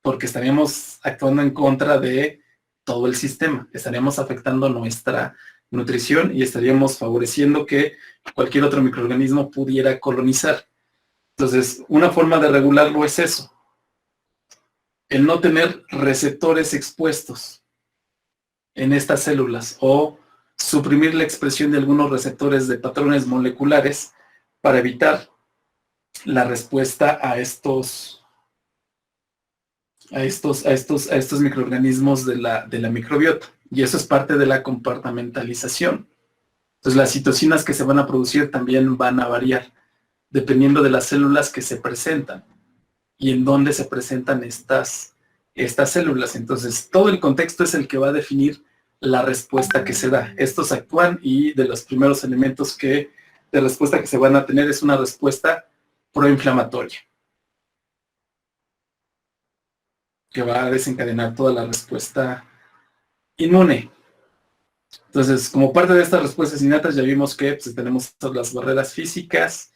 porque estaríamos actuando en contra de todo el sistema, estaríamos afectando nuestra nutrición y estaríamos favoreciendo que cualquier otro microorganismo pudiera colonizar. Entonces, una forma de regularlo es eso, el no tener receptores expuestos en estas células o suprimir la expresión de algunos receptores de patrones moleculares para evitar la respuesta a estos microorganismos de la microbiota. Y eso es parte de la compartimentalización. Entonces las citocinas que se van a producir también van a variar dependiendo de las células que se presentan y en dónde se presentan estas células. Entonces todo el contexto es el que va a definir la respuesta que se da. Estos actúan y de los primeros elementos de respuesta que se van a tener es una respuesta proinflamatoria. que va a desencadenar toda la respuesta inmune. Entonces, como parte de estas respuestas innatas, ya vimos que pues, tenemos todas las barreras físicas,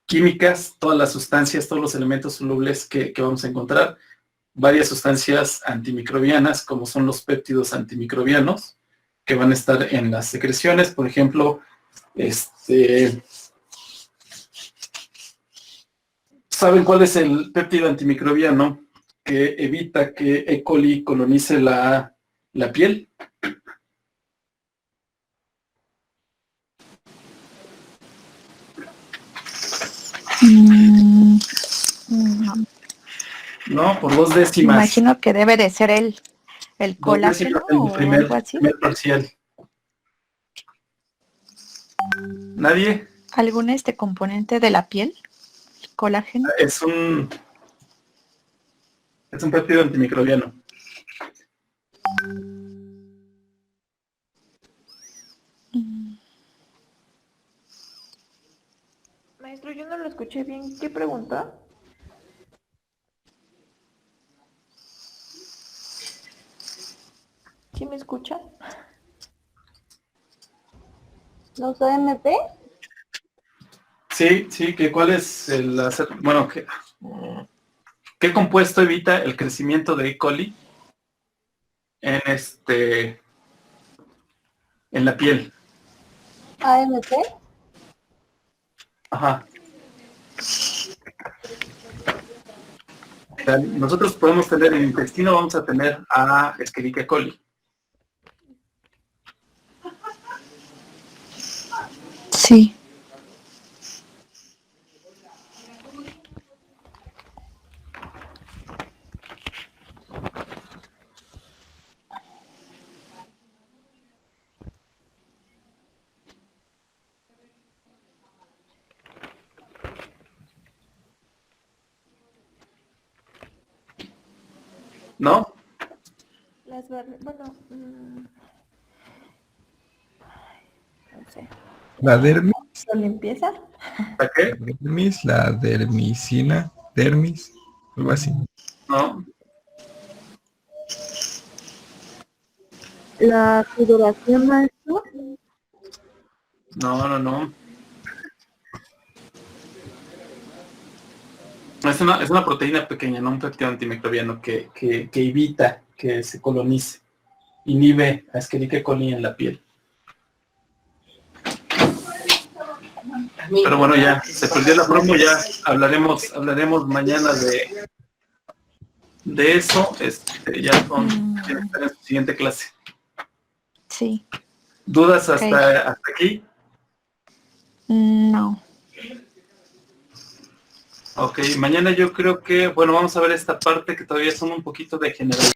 químicas, todas las sustancias, todos los elementos solubles que vamos a encontrar, varias sustancias antimicrobianas, como son los péptidos antimicrobianos, que van a estar en las secreciones. Por ejemplo, ¿saben cuál es el péptido antimicrobiano que evita que E. coli colonice la piel? No. No, por 2 décimas. Imagino que debe de ser el 2 colágeno décimas o en algo así. primer parcial. ¿Nadie? ¿Algún componente de la piel? ¿Colágeno? Es un péptido antimicrobiano. Maestro, yo no lo escuché bien. ¿Qué pregunta? ¿Sí me escucha? ¿Los OMP? Sí, que cuál es bueno, ¿qué compuesto evita el crecimiento de E. coli en en la piel? ¿AMP? Ajá. O sea, nosotros podemos tener en el intestino, vamos a tener a Escherichia coli. Sí. ¿No? Bueno, no sé. La dermis, ¿La limpieza? ¿Para qué? la dermicina, dermis, algo así. No. ¿La sudoración, maestro? No. Es una proteína pequeña, no un péptido antimicrobiano que evita que se colonice. Inhibe a Escherichia coli en la piel. Pero bueno, ya se perdió la promo, ya hablaremos mañana de eso. Ya en la siguiente clase. Sí. ¿Dudas hasta aquí? No. Ok, mañana yo creo que, bueno, vamos a ver esta parte que todavía son un poquito de general.